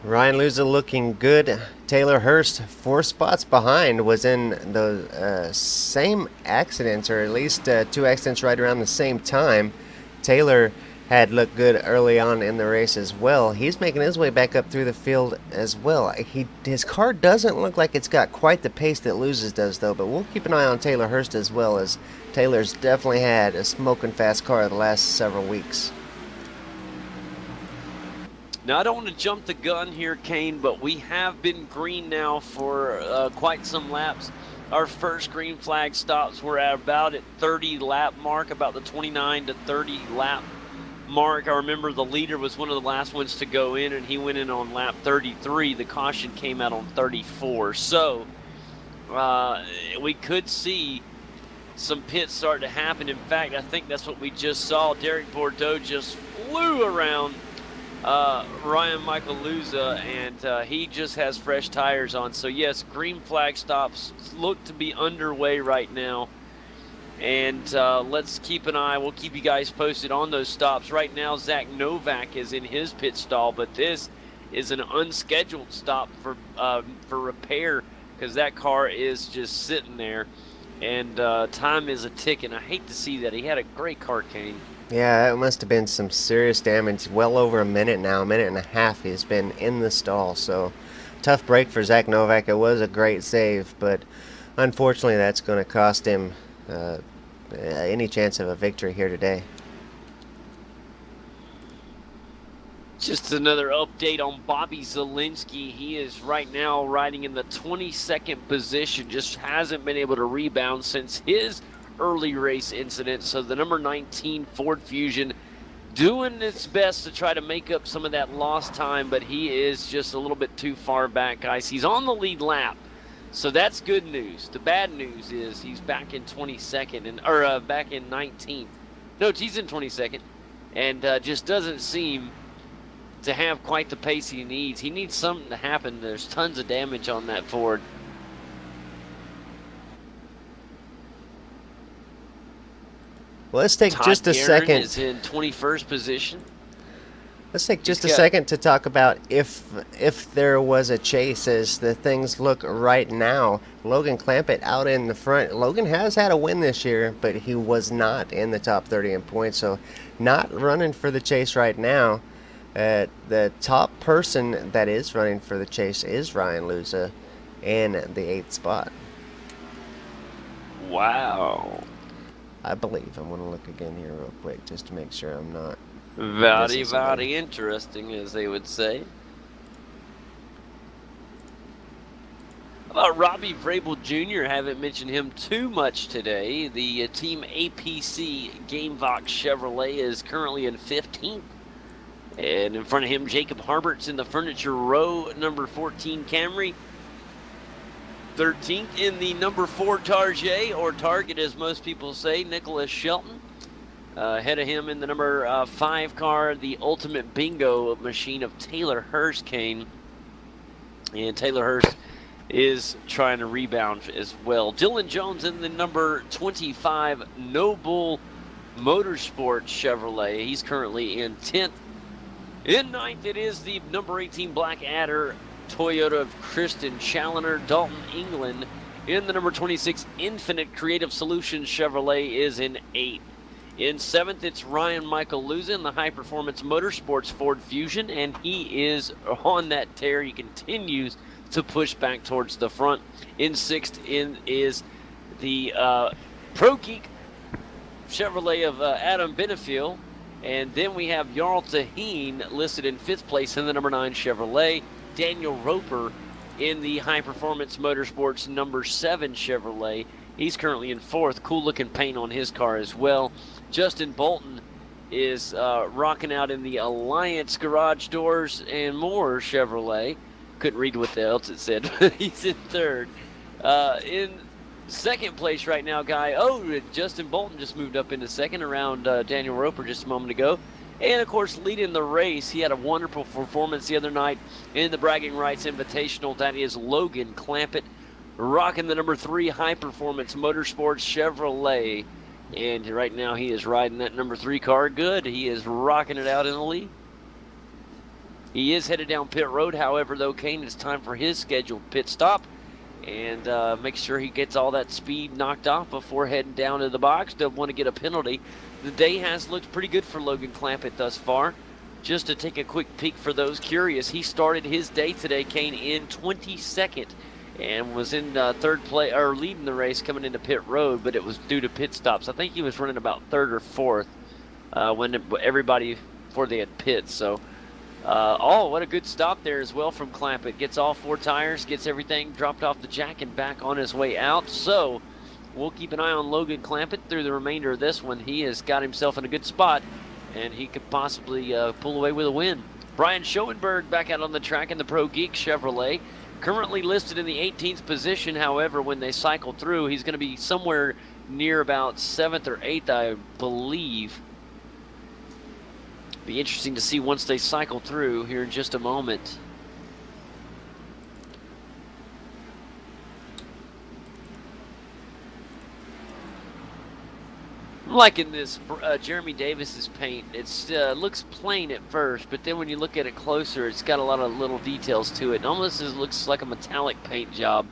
Ryan Luza looking good. Taylor Hurst, 4 spots behind, was in the same accidents, or at least 2 accidents right around the same time. Taylor had looked good early on in the race as well. He's making his way back up through the field as well. His car doesn't look like it's got quite the pace that Luza's does, though, but we'll keep an eye on Taylor Hurst as well, as Taylor's definitely had a smoking fast car the last several weeks. Now, I don't want to jump the gun here, Kane, but we have been green now for quite some laps. Our first green flag stops were at about 30 lap mark, about the 29 to 30 lap mark. I remember the leader was one of the last ones to go in, and he went in on lap 33. The caution came out on 34. So we could see some pits start to happen. In fact, I think that's what we just saw. Derek Bordeaux just flew around Ryan Michael Luza, and he just has fresh tires on. So yes, green flag stops look to be underway right now, and let's keep an eye. We'll keep you guys posted on those stops. Right now, Zach Novak is in his pit stall, but this is an unscheduled stop for repair, because that car is just sitting there, and time is a ticking. I hate to see that. He had a great car, Kane. Yeah, it must have been some serious damage. Well over a minute now, a minute and a half he's been in the stall. So tough break for Zach Novak. It was a great save, but unfortunately that's going to cost him any chance of a victory here today. Just another update on Bobby Zielinski. He is right now riding in the 22nd position. Just hasn't been able to rebound since his early race incident. So the number 19 Ford Fusion doing its best to try to make up some of that lost time, but he is just a little bit too far back, guys. He's on the lead lap, so that's good news. The bad news is he's back in 22nd, or back in 19th. No, he's in 22nd, and just doesn't seem to have quite the pace he needs. He needs something to happen. There's tons of damage on that Ford. Well, let's take Todd just a Guerin second. is in 21st position. Let's take just a second to talk about if there was a chase as the things look right now. Logan Clampett out in the front. Logan has had a win this year, but he was not in the top 30 in points, so not running for the chase right now. The top person that is running for the chase is Ryan Luza in the 8th spot. Wow. I believe. I'm going to look again here real quick just to make sure I'm not. Very interesting, as they would say. How about Robbie Vrabel Jr.? Haven't mentioned him too much today. The Team APC Gamevox Chevrolet is currently in 15th. And in front of him, Jacob Harbert's in the Furniture Row number 14 Camry. 13th in the number 4 Target, or Target as most people say, Nicholas Shelton. Ahead of him in the number 5 car, the Ultimate Bingo machine of Taylor Hurst Kane. And Taylor Hurst is trying to rebound as well. Dylan Jones in the number 25 Noble Motorsports Chevrolet. He's currently in 10th. In 9th, it is the number 18 Black Adder Toyota of Kristen Challoner. Dalton England in the number 26 Infinite Creative Solutions Chevrolet is in 8th. In 7th, it's Ryan Michael Luza in the High Performance Motorsports Ford Fusion, and he is on that tear. He continues to push back towards the front. In 6th is the Pro Geek Chevrolet of Adam Benefiel. And then we have Jarl Taheen listed in 5th place in the number 9 Chevrolet. Daniel Roper in the High Performance Motorsports number 7 Chevrolet. He's currently in 4th. Cool looking paint on his car as well. Justin Bolton is rocking out in the Alliance Garage Doors and More Chevrolet. Couldn't read what else it said, but he's in 3rd. In 2nd place right now, Guy. Oh, Justin Bolton just moved up into 2nd around Daniel Roper just a moment ago. And, of course, leading the race, he had a wonderful performance the other night in the Bragging Rights Invitational. That is Logan Clampett, rocking the number 3 High Performance Motorsports Chevrolet. And right now he is riding that number 3 car good. He is rocking it out in the lead. He is headed down pit road. However, though, Kane, it's time for his scheduled pit stop. And make sure he gets all that speed knocked off before heading down to the box. Don't want to get a penalty. The day has looked pretty good for Logan Clampett thus far. Just to take a quick peek for those curious, he started his day today, Kane, in 22nd. And was in 3rd place, or leading the race coming into pit road, but it was due to pit stops. I think he was running about 3rd or 4th when everybody, before they had pits. So Oh, what a good stop there as well from Clampett. Gets all 4 tires, gets everything dropped off the jack and back on his way out. So we'll keep an eye on Logan Clampett through the remainder of this one. He has got himself in a good spot, and he could possibly pull away with a win. Brian Schoenberg back out on the track in the Pro Geek Chevrolet. Currently listed in the 18th position. However, when they cycle through, he's going to be somewhere near about 7th or 8th, I believe. Be interesting to see once they cycle through here in just a moment. I'm liking this Jeremy Davis's paint. It looks plain at first, but then when you look at it closer, it's got a lot of little details to it. It almost looks like a metallic paint job.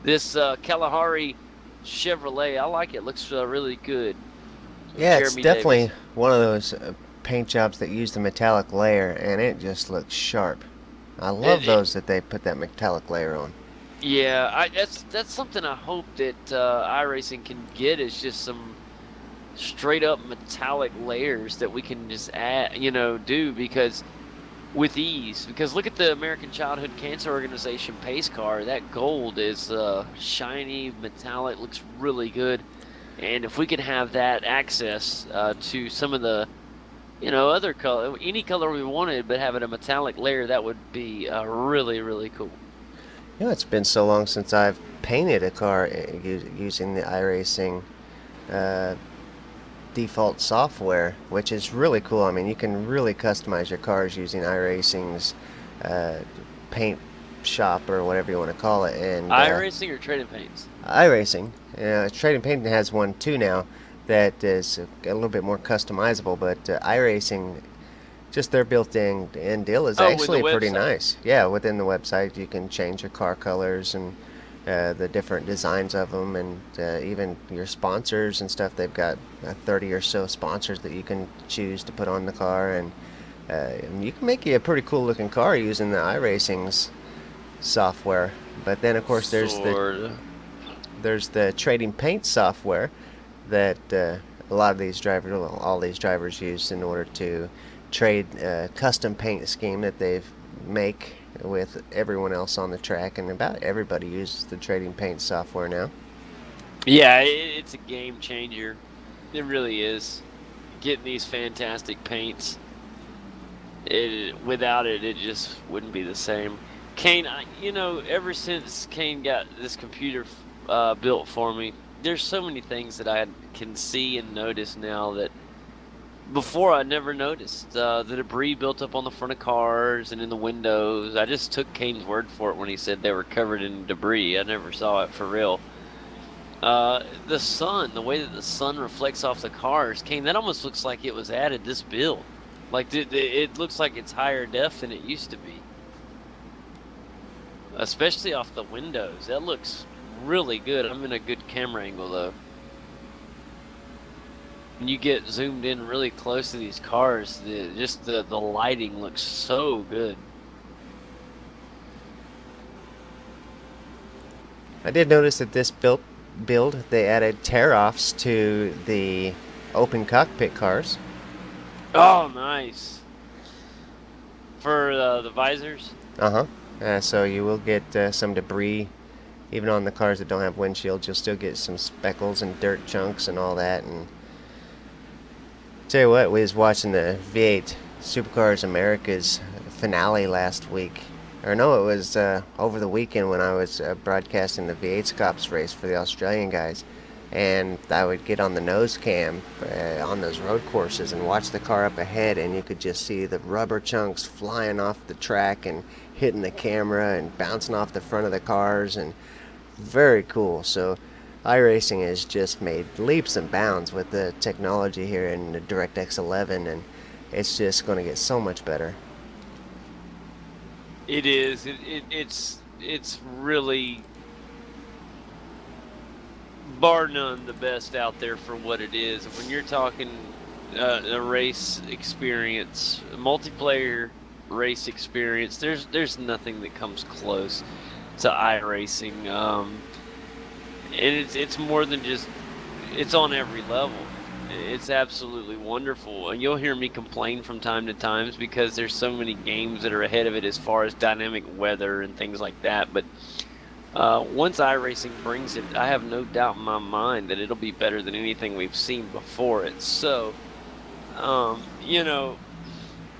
This Kalahari Chevrolet, I like it. Looks really good. Yeah, Jeremy it's definitely Davis. one of those paint jobs that use the metallic layer, and it just looks sharp. I love those that they put that metallic layer on. Yeah, that's something I hope that iRacing can get, is just some straight up metallic layers that we can just add, do because with ease. Because look at the American Childhood Cancer Organization pace car. That gold is shiny, metallic, looks really good. And if we could have that access to some of the, other color, any color we wanted, but have it a metallic layer, that would be really, really cool. It's been so long since I've painted a car using the iRacing default software, which is really cool. I mean, you can really customize your cars using iRacing's paint shop, or whatever you want to call it. And iRacing or Trading Paints? iRacing. Trading Paint has one too now that is a little bit more customizable, but iRacing, just their built-in deal is actually pretty nice. Yeah, within the website you can change your car colors and the different designs of them, and even your sponsors and stuff. They've got 30 or so sponsors that you can choose to put on the car, and you can make you a pretty cool looking car using the iRacing's software. But then of course there's the Trading Paint software that a lot of these drivers, well, all these drivers use in order to trade a custom paint scheme that they make with everyone else on the track, and about everybody uses the Trading Paint software now. Yeah, it's a game changer. It really is. Getting these fantastic paints. Without it, it just wouldn't be the same. Kane, ever since Kane got this computer built for me, there's so many things that I can see and notice now that before I never noticed. The debris built up on the front of cars and in the windows. I just took Kane's word for it when he said they were covered in debris. I never saw it for real. The sun, the way that the sun reflects off the cars, Kane, that almost looks like it was added this build. Like it looks like it's higher def than it used to be. Especially off the windows. That looks really good. I'm in a good camera angle though. When you get zoomed in really close to these cars, the lighting looks so good. I did notice that this build they added tear-offs to the open cockpit cars. Oh, nice. For the visors? So you will get some debris, even on the cars that don't have windshields. You'll still get some speckles and dirt chunks and all that. And tell you what, we was watching the V8 Supercars Americas finale last week. Or no, it was over the weekend when I was broadcasting the V8 Scops race for the Australian guys. And I would get on the nose cam on those road courses and watch the car up ahead, and you could just see the rubber chunks flying off the track and hitting the camera and bouncing off the front of the cars, and very cool. So iRacing has just made leaps and bounds with the technology here in the DirectX 11, and it's just going to get so much better. It is. It's really, bar none, the best out there for what it is. When you're talking a race experience, a multiplayer race experience, there's nothing that comes close to iRacing. And it's more than just, it's on every level. It's absolutely wonderful. And you'll hear me complain from time to times because there's so many games that are ahead of it as far as dynamic weather and things like that. But once iRacing brings it, I have no doubt in my mind that it'll be better than anything we've seen before it. So, you know,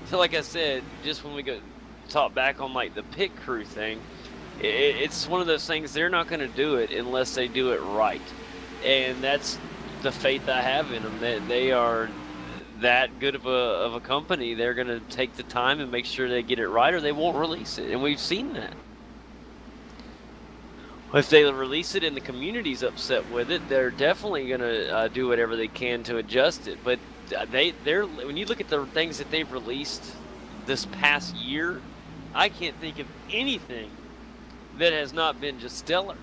so like I said, just when we go talk back on like the pit crew thing, it's one of those things, they're not going to do it unless they do it right. And that's the faith I have in them. That they are that good of a company. They're going to take the time and make sure they get it right, or they won't release it. And we've seen that. If they release it and the community's upset with it, they're definitely going to do whatever they can to adjust it. But they're when you look at the things that they've released this past year, I can't think of anything that has not been just stellar.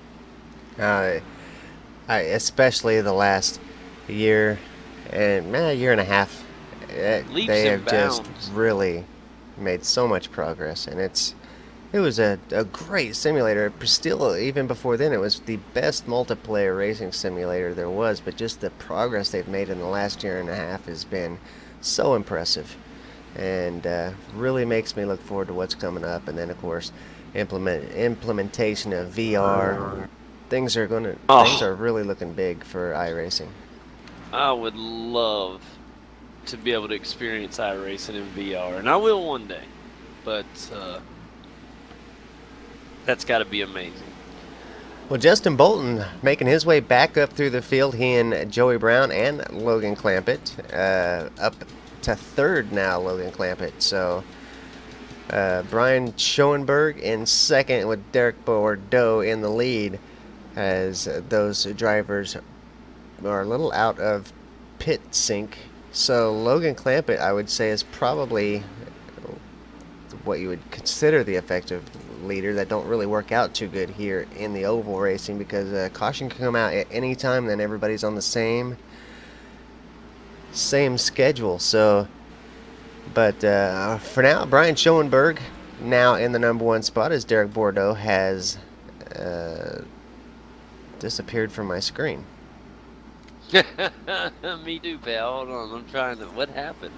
Especially the last year and year and a half, Leaps they and have just bounds. really made so much progress, and it was a great simulator. Still, even before then, it was the best multiplayer racing simulator there was. But just the progress they've made in the last year and a half has been so impressive, and really makes me look forward to what's coming up. And then, of course, implementation of VR. Things are Oh, really looking big for iRacing. I would love to be able to experience iRacing in VR, and I will one day. But that's got to be amazing. Well, Justin Bolton making his way back up through the field. He and Joey Brown and Logan Clampett up to third now. Logan Clampett. So Brian Schoenberg in second with Derek Bordeaux in the lead, as those drivers are a little out of pit sync. So Logan Clampett, I would say, is probably what you would consider the effective leader. That don't really work out too good here in the oval racing, because caution can come out at any time. Then everybody's on the same schedule. So, but for now, Brian Schoenberg now in the number one spot, as Derek Bordeaux has disappeared from my screen. Me too, pal. Hold on, I'm trying to. What happened?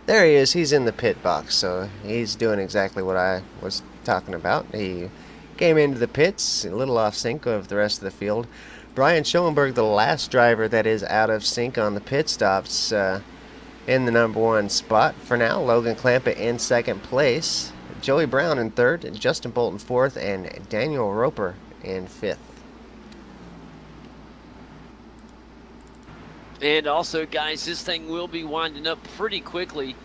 There he is. He's in the pit box, so he's doing exactly what I was talking about. He came into the pits a little off sync of the rest of the field. Brian Schoenberg, the last driver that is out of sync on the pit stops, in the number one spot for now. Logan Clampett in second place. Joey Brown in third. Justin Bolton fourth. And Daniel Roper in fifth. And also, guys, this thing will be winding up pretty quickly.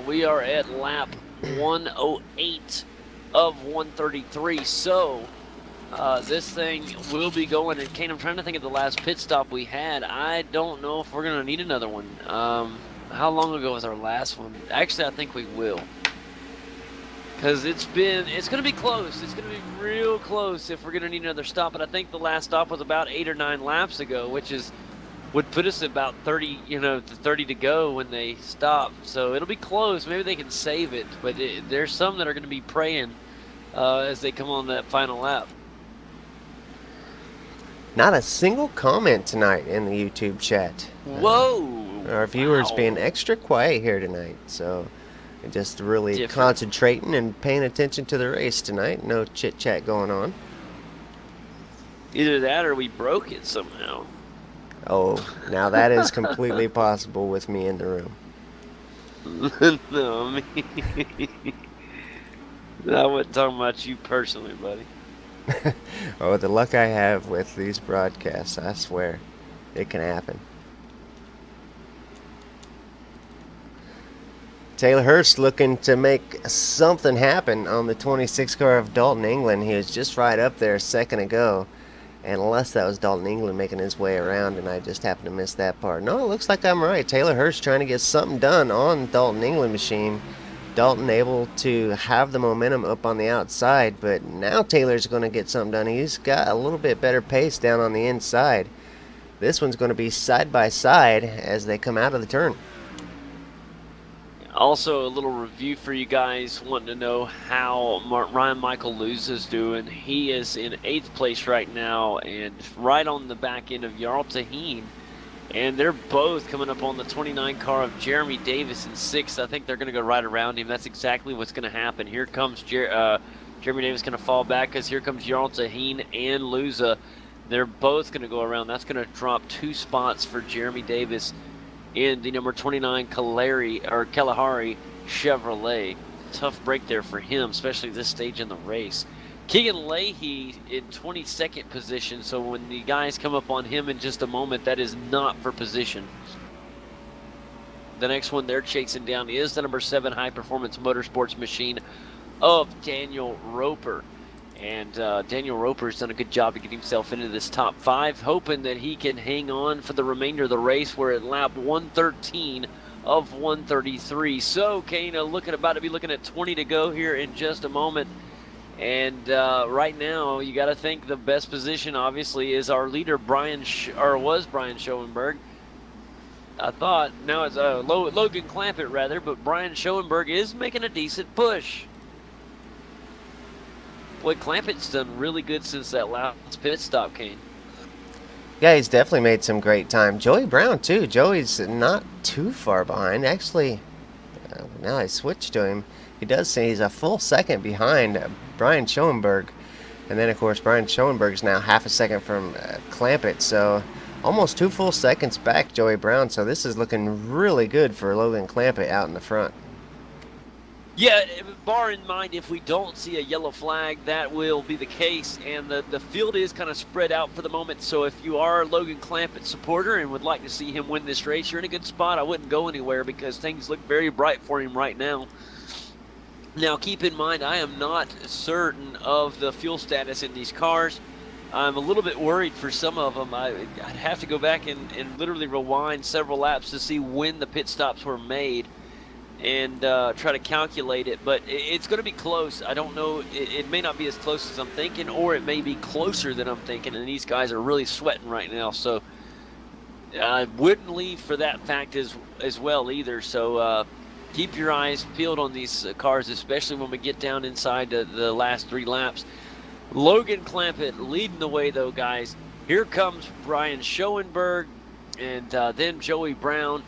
We are at lap 108 of 133. So this thing will be going. And Kane, I'm trying to think of the last pit stop we had. I don't know if we're going to need another one. How long ago was our last one? Actually, I think we will. Because it's going to be close. It's going to be real close if we're going to need another stop. But I think the last stop was about 8 or 9 laps ago, which would put us at about 30, 30 to go when they stop. So it'll be close. Maybe they can save it. But there's some that are going to be praying as they come on that final lap. Not a single comment tonight in the YouTube chat. Whoa! Our viewers Wow. being extra quiet here tonight, so just really Different. concentrating and paying attention to the race tonight. No chit chat going on. Either that or we broke it somehow. Oh, now that is completely possible with me in the room. No, I mean, I wasn't talking about you personally, buddy. Oh, the luck I have with these broadcasts, I swear, it can happen. Taylor Hurst looking to make something happen on the 26 car of Dalton England. He was just right up there a second ago. And unless that was Dalton England making his way around and I just happened to miss that part. No, it looks like I'm right. Taylor Hurst trying to get something done on Dalton England machine. Dalton able to have the momentum up on the outside, but now Taylor's going to get something done. He's got a little bit better pace down on the inside. This one's going to be side by side as they come out of the turn. Also, a little review for you guys wanting to know how Ryan Michael Luz is doing. He is in 8th place right now and right on the back end of Jarl Taheen. And they're both coming up on the 29 car of Jeremy Davis in 6th. I think they're going to go right around him. That's exactly what's going to happen. Here comes Jeremy Davis going to fall back because here comes Jarl Taheen and Luza. They're both going to go around. That's going to drop 2 spots for Jeremy Davis in the number 29 Kalahari Chevrolet. Tough break there for him, especially this stage in the race. Keegan Leahy in 22nd position, so when the guys come up on him in just a moment, that is not for position. The next one they're chasing down is the number 7 High Performance Motorsports machine of Daniel Roper. And Daniel Roper's done a good job to get himself into this top 5, hoping that he can hang on for the remainder of the race. We're at lap 113 of 133. So, Kane, about to be looking at 20 to go here in just a moment. And right now, you got to think the best position, obviously, is our leader, Brian Schoenberg. I thought, now it's Logan Clampett, rather, but Brian Schoenberg is making a decent push. Boy, Clampett's done really good since that last pit stop, Kane. Yeah, he's definitely made some great time. Joey Brown, too. Joey's not too far behind. Actually, now I switched to him. He does say he's a full second behind Brian Schoenberg. And then, of course, Brian Schoenberg's now half a second from Clampett. So almost 2 full seconds back, Joey Brown. So this is looking really good for Logan Clampett out in the front. Yeah, bar in mind, if we don't see a yellow flag, that will be the case. And the field is kind of spread out for the moment. So if you are a Logan Clampett supporter and would like to see him win this race, you're in a good spot. I wouldn't go anywhere because things look very bright for him right now. Now, keep in mind, I am not certain of the fuel status in these cars. I'm a little bit worried for some of them. I'd have to go back and literally rewind several laps to see when the pit stops were made and try to calculate it. But it's going to be close. I don't know. It may not be as close as I'm thinking, or it may be closer than I'm thinking, and these guys are really sweating right now. So I wouldn't leave for that fact as well either. So keep your eyes peeled on these cars, especially when we get down inside the last 3 laps. Logan Clampett leading the way, though, guys. Here comes Brian Schoenberg and then Joey Brown,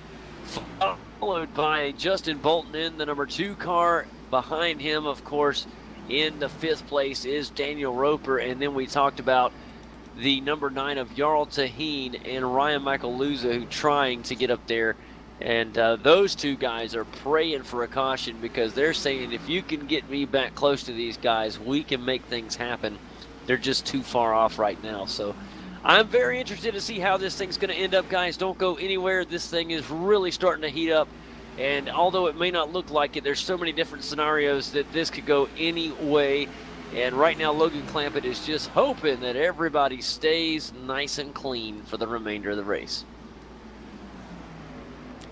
followed by Justin Bolton in the number 2 car. Behind him, of course, in the 5th place is Daniel Roper. And then we talked about the number 9 of Jarl Taheen and Ryan Michael Luza, who trying to get up there. And those 2 guys are praying for a caution because they're saying, if you can get me back close to these guys, we can make things happen. They're just too far off right now. So I'm very interested to see how this thing's going to end up, guys. Don't go anywhere. This thing is really starting to heat up. And although it may not look like it, there's so many different scenarios that this could go any way. And right now, Logan Clampett is just hoping that everybody stays nice and clean for the remainder of the race.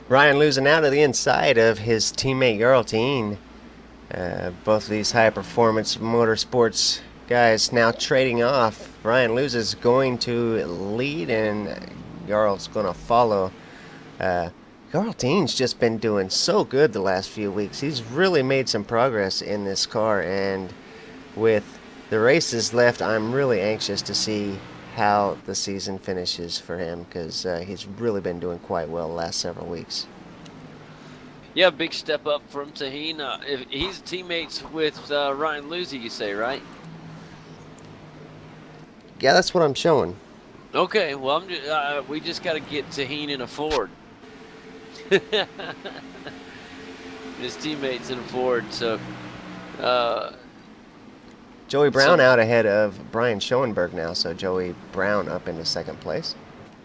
Ryan losing out to the inside of his teammate Jarl Taheen. Both of these high-performance motorsports guys now trading off. Ryan loses going to lead, and Jarl's going to follow. Jarl Taheen's just been doing so good the last few weeks. He's really made some progress in this car, and with the races left, I'm really anxious to see how the season finishes for him because he's really been doing quite well the last several weeks. Yeah, big step up from Taheen. If he's teammates with Ryan Luzi, you say, right? Yeah, that's what I'm showing. Okay, well, we just got to get Taheen in a Ford. His teammates in a Ford, so... Joey Brown out ahead of Brian Schoenberg now, so Joey Brown up into 2nd place.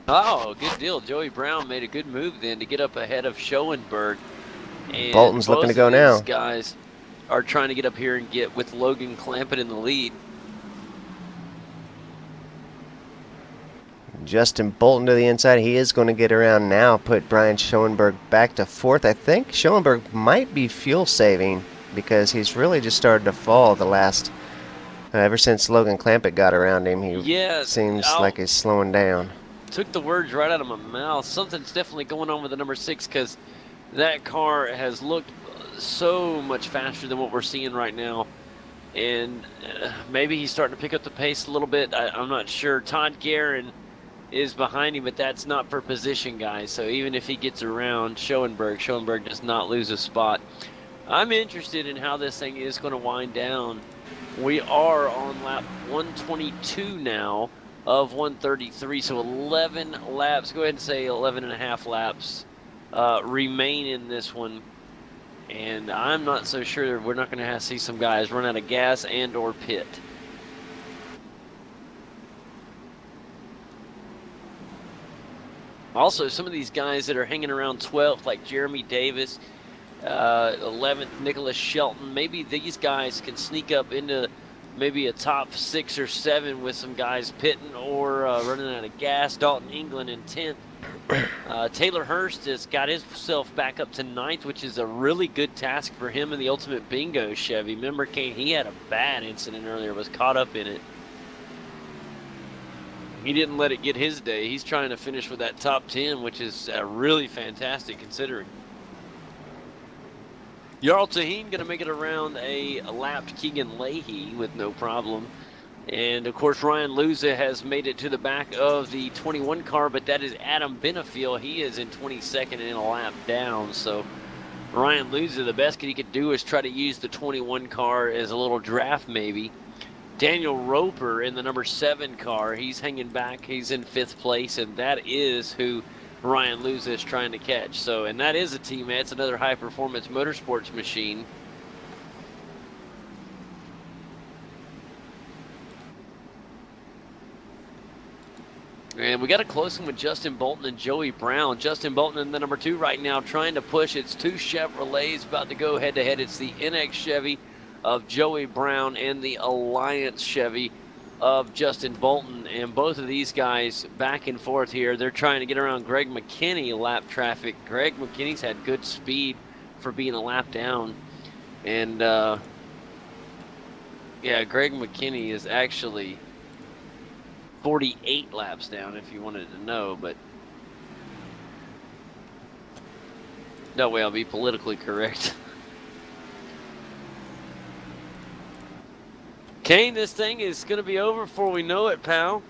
Oh, good deal. Joey Brown made a good move then to get up ahead of Schoenberg. And Bolton's looking to go now. These guys are trying to get up here and get with Logan Clampett in the lead. Justin Bolton to the inside. He is going to get around now, put Brian Schoenberg back to 4th. I think Schoenberg might be fuel saving because he's really just started to fall the last... ever since Logan Clampett got around him, he seems like he's slowing down. Took the words right out of my mouth. Something's definitely going on with the number 6 because that car has looked so much faster than what we're seeing right now. And maybe he's starting to pick up the pace a little bit. I'm not sure. Todd Guerin is behind him, but that's not for position, guys. So even if he gets around Schoenberg does not lose a spot. I'm interested in how this thing is going to wind down. We are on lap 122 now of 133, so 11 laps. Go ahead and say 11 and a half laps remain in this one. And I'm not so sure we're not going to see some guys run out of gas and or pit. Also, some of these guys that are hanging around 12th, like Jeremy Davis, 11th, Nicholas Shelton, maybe these guys can sneak up into maybe a top 6 or 7 with some guys pitting or running out of gas. Dalton England in 10th. Taylor Hurst has got himself back up to 9th, which is a really good task for him in the Ultimate Bingo Chevy. Remember, Kane, he had a bad incident earlier, was caught up in it. He didn't let it get his day. He's trying to finish with that top 10, which is really fantastic considering. Jarl Taheen going to make it around a lapped Keegan Leahy with no problem. And, of course, Ryan Luza has made it to the back of the 21 car, but that is Adam Benefiel. He is in 22nd and in a lap down. So Ryan Luza, the best he could do is try to use the 21 car as a little draft maybe. Daniel Roper in the number 7 car, he's hanging back. He's in 5th place, and that is who Ryan Luza is trying to catch. So, and that is a teammate. It's another high-performance motorsports machine. And we got a close one with Justin Bolton and Joey Brown. Justin Bolton in the number 2 right now trying to push. It's 2 Chevrolets about to go head-to-head. It's the NX Chevy of Joey Brown and the Alliance Chevy of Justin Bolton. And both of these guys back and forth here. They're trying to get around Greg McKinney lap traffic. Greg McKinney's had good speed for being a lap down. And, yeah, Greg McKinney is actually 48 laps down, if you wanted to know, but that way I'll be politically correct. Kane, this thing is going to be over before we know it, pal.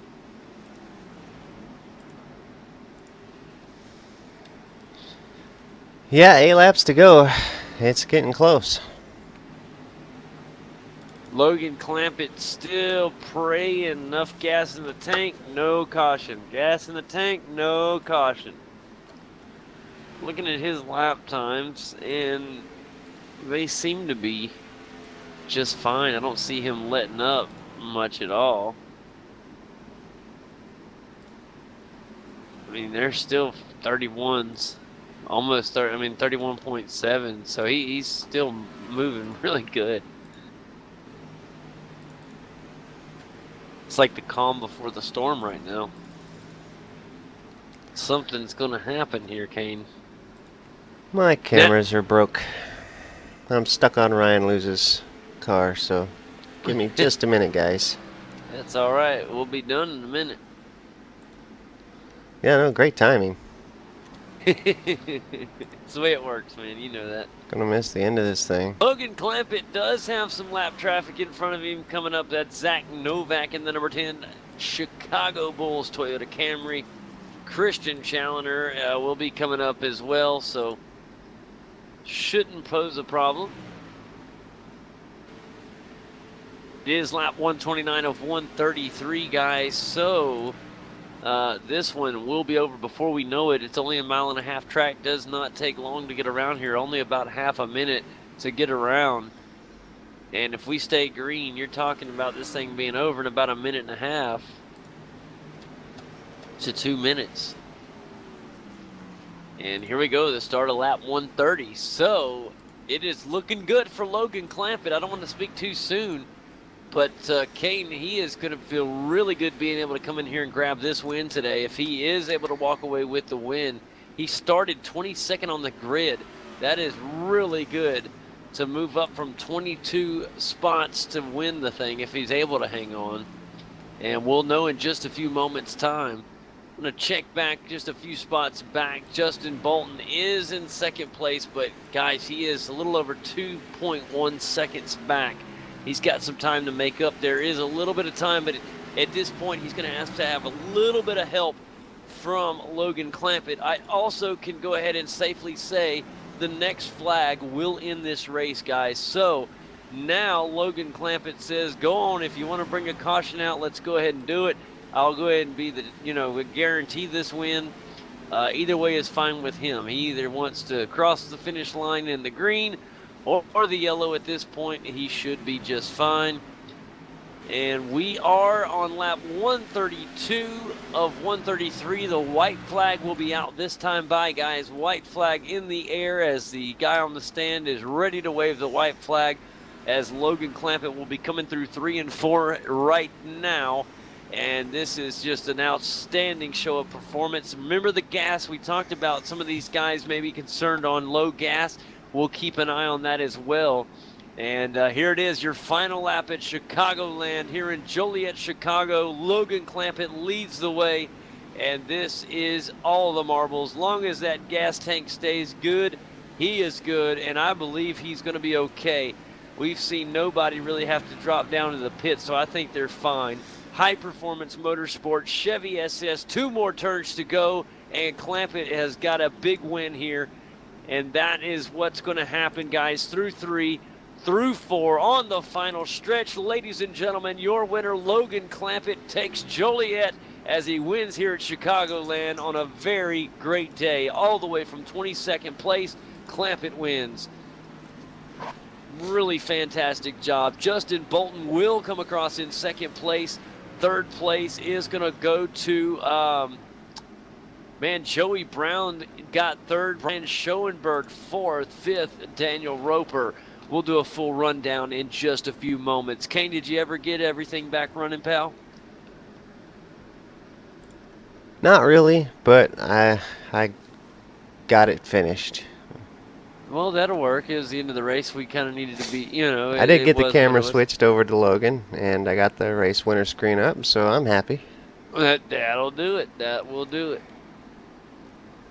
Yeah, 8 laps to go. It's getting close. Logan Clampett still praying. Enough gas in the tank, no caution. Gas in the tank, no caution. Looking at his lap times, and they seem to be just fine. I don't see him letting up much at all. I mean, they're still 31s, almost 30. I mean, 31.7. So he's still moving really good. It's like the calm before the storm right now. Something's gonna happen here, Kane. My cameras are broke. I'm stuck on Ryan Luza's car, so give me just a minute, guys. That's all right. We'll be done in a minute. Yeah, no, great timing. It's the way it works, man. You know that. Gonna miss the end of this thing. Logan Clampett does have some lap traffic in front of him coming up. That's Zach Novak in the number 10 Chicago Bulls Toyota Camry. Christian Challenger will be coming up as well, so shouldn't pose a problem. It is lap 129 of 133, guys, so this one will be over before we know it. It's only a 1.5 mile track. Does not take long to get around here. Only about half a minute to get around. And if we stay green, you're talking about this thing being over in about 1.5 minutes to 2 minutes. And here we go, the start of lap 130. So it is looking good for Logan Clampett. I don't want to speak too soon. But Kane, he is going to feel really good being able to come in here and grab this win today. If he is able to walk away with the win, he started 22nd on the grid. That is really good to move up from 22 spots to win the thing if he's able to hang on. And we'll know in just a few moments' time. I'm going to check back just a few spots back. Justin Bolton is in second place, but guys, he is a little over 2.1 seconds back. He's got some time to make up. There is a little bit of time, but at this point, he's going to ask to have a little bit of help from Logan Clampett. I also can go ahead and safely say the next flag will end this race, guys. So now Logan Clampett says, go on, if you want to bring a caution out, let's go ahead and do it. I'll go ahead and be the, guarantee this win. Either way is fine with him. He either wants to cross the finish line in the green or the yellow. At this point, he should be just fine. And we are on lap 132 of 133. The white flag will be out this time by, guys. White flag in the air as the guy on the stand is ready to wave the white flag, as Logan Clampett will be coming through 3 and 4 right now. And this is just an outstanding show of performance. Remember the gas. We talked about some of these guys may be concerned on low gas. We'll keep an eye on that as well. And here it is, your final lap at Chicagoland here in Joliet, Chicago. Logan Clampett leads the way, and this is all the marbles. Long as that gas tank stays good, he is good, and I believe he's going to be okay. We've seen nobody really have to drop down to the pit, so I think they're fine. High Performance Motorsports, Chevy SS, 2 more turns to go, and Clampett has got a big win here. And that is what's going to happen, guys, through 3, through 4 on the final stretch. Ladies and gentlemen, your winner, Logan Clampett, takes Joliet as he wins here at Chicagoland on a very great day. All the way from 22nd place, Clampett wins. Really fantastic job. Justin Bolton will come across in second place. Third place is going to go to, Joey Brown got third. Brian Schoenberg fourth. Fifth, Daniel Roper. We'll do a full rundown in just a few moments. Kane, did you ever get everything back running, pal? Not really, but I got it finished. Well, that'll work. It was the end of the race. We kind of needed to be, I did get the camera switched over to Logan, and I got the race winner screen up, so I'm happy. That'll do it. That will do it.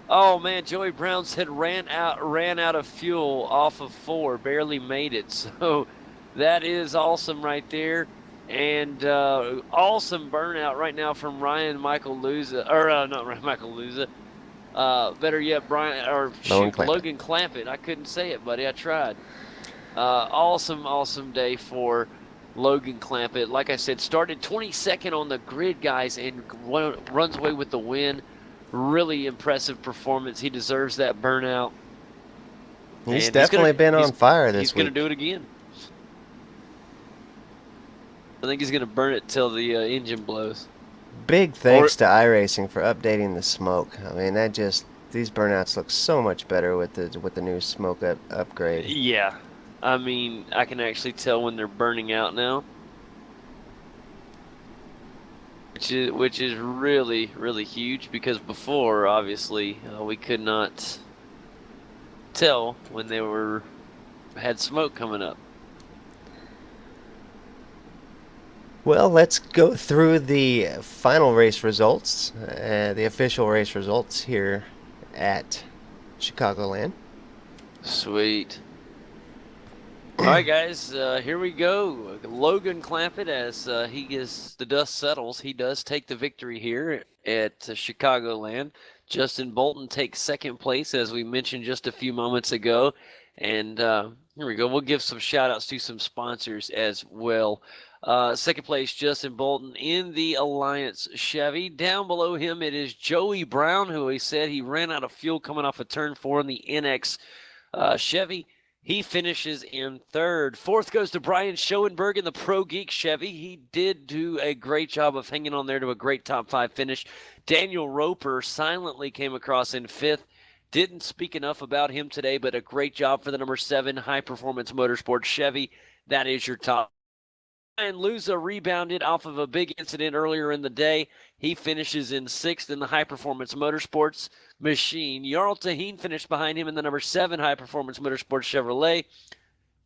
Oh man, Joey Brown said ran out of fuel off of 4, barely made it. So that is awesome right there, and awesome burnout right now from Ryan Michael Luza, or not Ryan Michael Luza. Better yet, Logan Clampett. I couldn't say it, buddy. I tried. Awesome day for Logan Clampett. Like I said, started 22nd on the grid, guys, and runs away with the win. Really impressive performance. He deserves that burnout. He's definitely been on fire this week. He's going to do it again. I think he's going to burn it till the engine blows. Big thanks to iRacing for updating the smoke. I mean, these burnouts look so much better with the new smoke upgrade. Yeah. I mean, I can actually tell when they're burning out now. Which is really, really huge, because before, obviously, we could not tell when they had smoke coming up. Well, let's go through the final race results, the official race results here at Chicagoland. Sweet. All right, guys, here we go. Logan Clampett, as the dust settles, he does take the victory here at Chicagoland. Justin Bolton takes second place, as we mentioned just a few moments ago. And here we go. We'll give some shout-outs to some sponsors as well. Second place, Justin Bolton in the Alliance Chevy. Down below him, it is Joey Brown, who he said he ran out of fuel coming off of turn 4 in the NX Chevy. He finishes in third. Fourth goes to Brian Schoenberg in the Pro Geek Chevy. He did do a great job of hanging on there to a great top 5 finish. Daniel Roper silently came across in fifth. Didn't speak enough about him today, but a great job for the number 7 High Performance Motorsports Chevy. That is your top. And Luza rebounded off of a big incident earlier in the day. He finishes in 6th in the High Performance Motorsports machine. Jarl Taheen finished behind him in the number 7 High Performance Motorsports Chevrolet.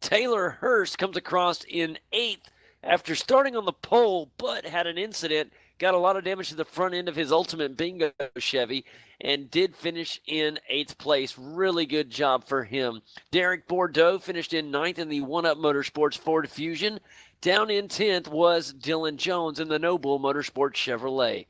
Taylor Hurst comes across in 8th after starting on the pole, but had an incident, got a lot of damage to the front end of his Ultimate Bingo Chevy, and did finish in 8th place. Really good job for him. Derek Bordeaux finished in 9th in the One Up Motorsports Ford Fusion. Down in 10th was Dylan Jones in the Noble Motorsports Chevrolet.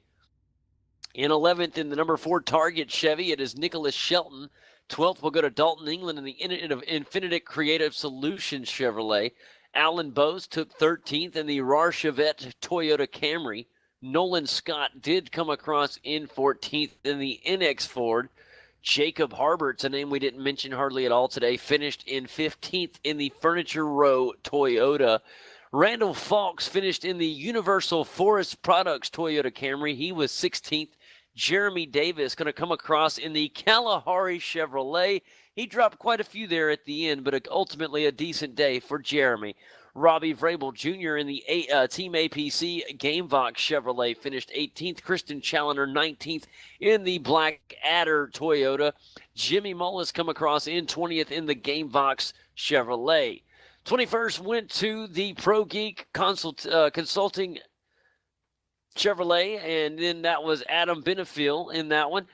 In 11th, in the number 4 Target Chevy, it is Nicholas Shelton. 12th will go to Dalton England in the Infinitic Creative Solutions Chevrolet. Alan Bose took 13th in the RAR Chevette Toyota Camry. Nolan Scott did come across in 14th in the NX Ford. Jacob Harbert's a name we didn't mention hardly at all today, finished in 15th in the Furniture Row Toyota. Randall Fawkes finished in the Universal Forest Products Toyota Camry. He was 16th. Jeremy Davis going to come across in the Kalahari Chevrolet. He dropped quite a few there at the end, but ultimately a decent day for Jeremy. Robbie Vrabel Jr. in the Team APC Gamevox Chevrolet finished 18th. Kristen Challoner 19th in the Black Adder Toyota. Jimmy Mullis come across in 20th in the Gamevox Chevrolet. 21st went to the Pro Geek Consulting Chevrolet, and then that was Adam Benefiel in that one.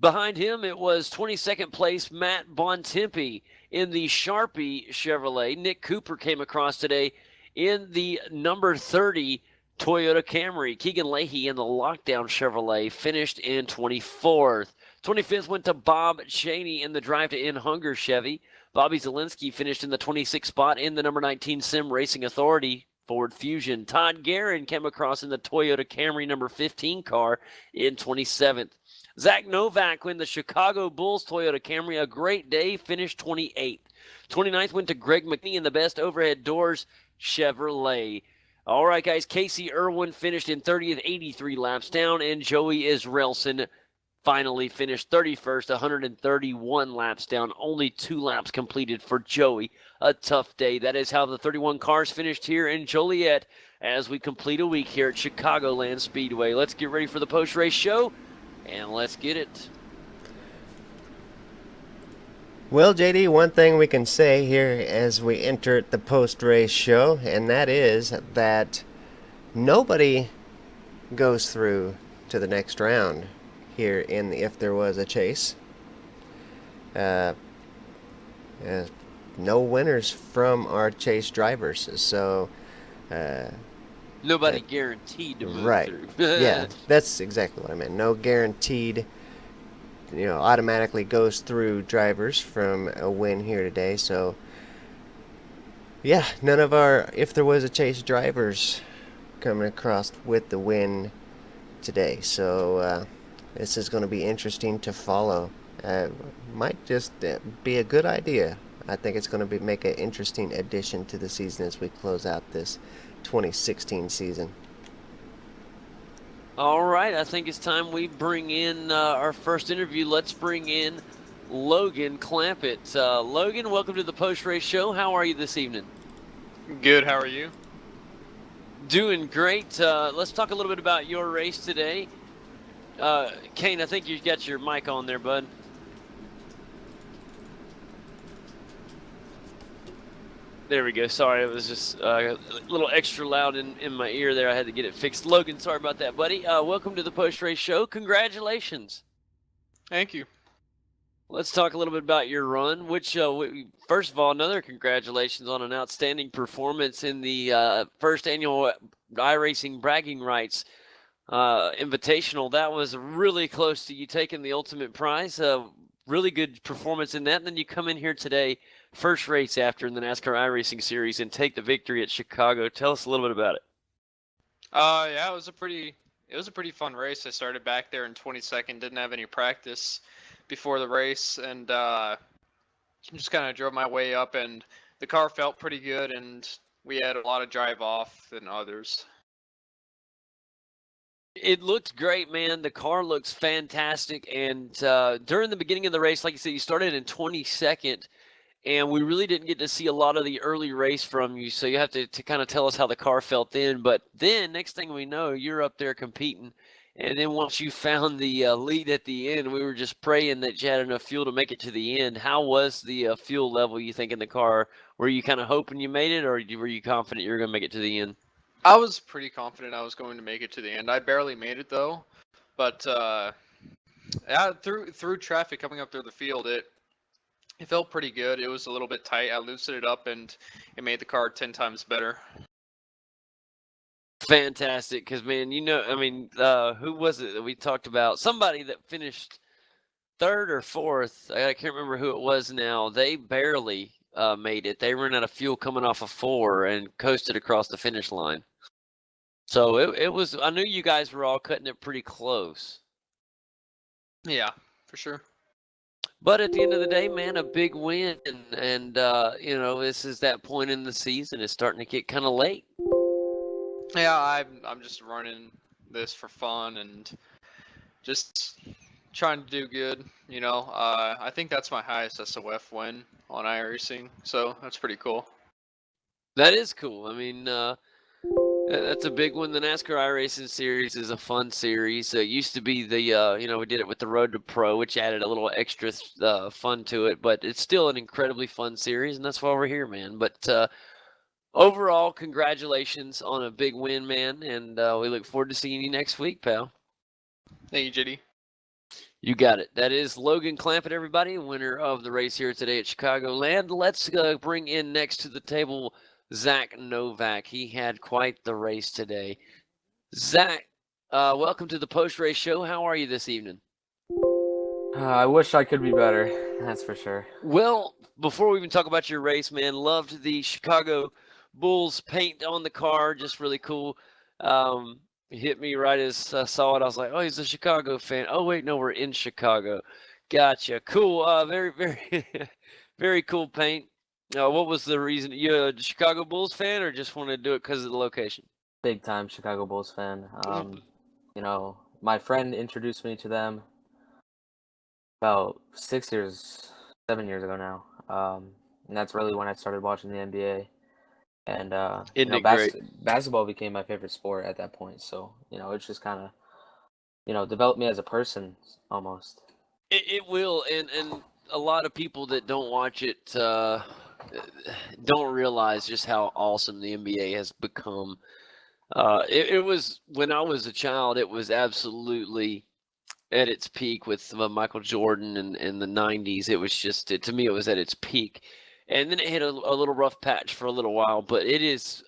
Behind him, it was 22nd place Matt Bontempi in the Sharpie Chevrolet. Nick Cooper came across today in the number 30 Toyota Camry. Keegan Leahy in the Lockdown Chevrolet finished in 24th. 25th went to Bob Cheney in the Drive to End Hunger Chevy. Bobby Zielinski finished in the 26th spot in the number 19 Sim Racing Authority Ford Fusion. Todd Guerin came across in the Toyota Camry number 15 car in 27th. Zach Novak in the Chicago Bulls Toyota Camry, a great day, finished 28th. 29th went to Greg McKinney in the Best Overhead Doors Chevrolet. All right, guys, Casey Irwin finished in 30th, 83 laps down, and Joey Israelson finally finished 31st, 131 laps down. Only 2 laps completed for Joey. A tough day. That is how the 31 cars finished here in Joliet as we complete a week here at Chicagoland Speedway. Let's get ready for the post-race show, and let's get it. Well, JD, one thing we can say here as we enter the post-race show, and that is that nobody goes through to the next round here in the If There Was a Chase. No winners from our chase drivers, so nobody guaranteed to move right through. Yeah, that's exactly what I meant. No guaranteed automatically goes through drivers from a win here today. So yeah, none of our If There Was a Chase drivers coming across with the win today. So this is going to be interesting to follow. Might just be a good idea. I think it's going to make an interesting addition to the season as we close out this 2016 season. All right, I think it's time we bring in our first interview. Let's bring in Logan Clampett. Logan, welcome to the post-race show. How are you this evening? Good, how are you? Doing great. Let's talk a little bit about your race today. Kane, I think you got your mic on there, bud. There we go. Sorry, it was just a little extra loud in my ear there. I had to get it fixed. Logan, sorry about that, buddy. Welcome to the post-race show. Congratulations. Thank you. Let's talk a little bit about your run, which, first of all, another congratulations on an outstanding performance in the first annual iRacing Bragging Rights Invitational. That was really close to you taking the ultimate prize. Really good performance in that. And then you come in here today, first race after in the NASCAR iRacing Series, and take the victory at Chicago. Tell us a little bit about it. Yeah, it was a pretty fun race. I started back there in 22nd, didn't have any practice before the race, and just kind of drove my way up, and the car felt pretty good, and we had a lot of drive off than others. It looks great, man. The car looks fantastic. And during the beginning of the race, like you said, you started in 22nd, and we really didn't get to see a lot of the early race from you. So you have to kind of tell us how the car felt then. But then, next thing we know, you're up there competing. And then once you found the lead at the end, we were just praying that you had enough fuel to make it to the end. How was the fuel level, you think, in the car? Were you kind of hoping you made it, or were you confident you were going to make it to the end? I was pretty confident I was going to make it to the end. I barely made it though, but yeah, through traffic coming up through the field, it felt pretty good. It was a little bit tight. I loosened it up and it made the car 10 times better. Fantastic, because man, I mean, who was it that we talked about? Somebody that finished third or fourth. I can't remember who it was now. They barely made it. They ran out of fuel coming off of 4 and coasted across the finish line. So it was. I knew you guys were all cutting it pretty close. Yeah, for sure. But at the end of the day, man, a big win, and this is that point in the season. It's starting to get kind of late. Yeah, I'm just running this for fun and just trying to do good. I think that's my highest SOF win on iRacing, so that's pretty cool. That is cool. I mean, that's a big one. The NASCAR iRacing series is a fun series. It used to be we did it with the Road to Pro, which added a little extra fun to it, but it's still an incredibly fun series, and that's why we're here, man. But overall, congratulations on a big win, man, and we look forward to seeing you next week, pal. Thank you, JD. You got it. That is Logan Clampett, everybody, winner of the race here today at Chicagoland. Let's bring in next to the table Zach Novak. He had quite the race today. Zach, welcome to the post-race show. How are you this evening? I wish I could be better. That's for sure. Well, before we even talk about your race, man, loved the Chicago Bulls paint on the car. Just really cool. Hit me right as I saw it. I was like, oh, he's a Chicago fan. Oh, wait, no, we're in Chicago. Gotcha. Cool. Very, very, very cool paint. What was the reason? You a Chicago Bulls fan or just wanted to do it because of the location? Big time Chicago Bulls fan. My friend introduced me to them about 7 years ago now. And that's really when I started watching the NBA. And Isn't it great? Basketball became my favorite sport at that point. So, it's just kind of, developed me as a person almost. It will, and a lot of people that don't watch it don't realize just how awesome the NBA has become. It was when I was a child. It was absolutely at its peak with Michael Jordan and the '90s. It was just to me, it was at its peak, and then it hit a little rough patch for a little while. But it is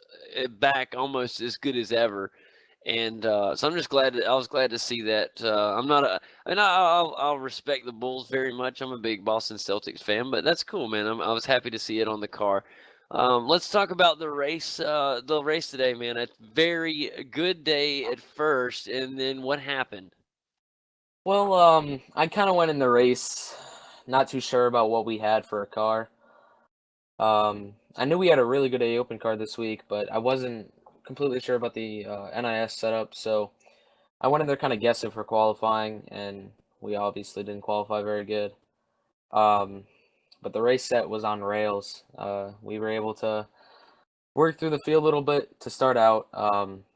back almost as good as ever. And so I'm just glad. I was glad to see that. I'm not a, and I'll respect the Bulls very much. I'm a big Boston Celtics fan, but that's cool, man. I was happy to see it on the car. Let's talk about the race. The race today, man. A very good day at first, and then what happened? Well, I kind of went in the race, not too sure about what we had for a car. I knew we had a really good A Open car this week, but I wasn't completely sure about the NIS setup, so I went in there kind of guessing for qualifying, and we obviously didn't qualify very good. But the race set was on rails. We were able to work through the field a little bit to start out.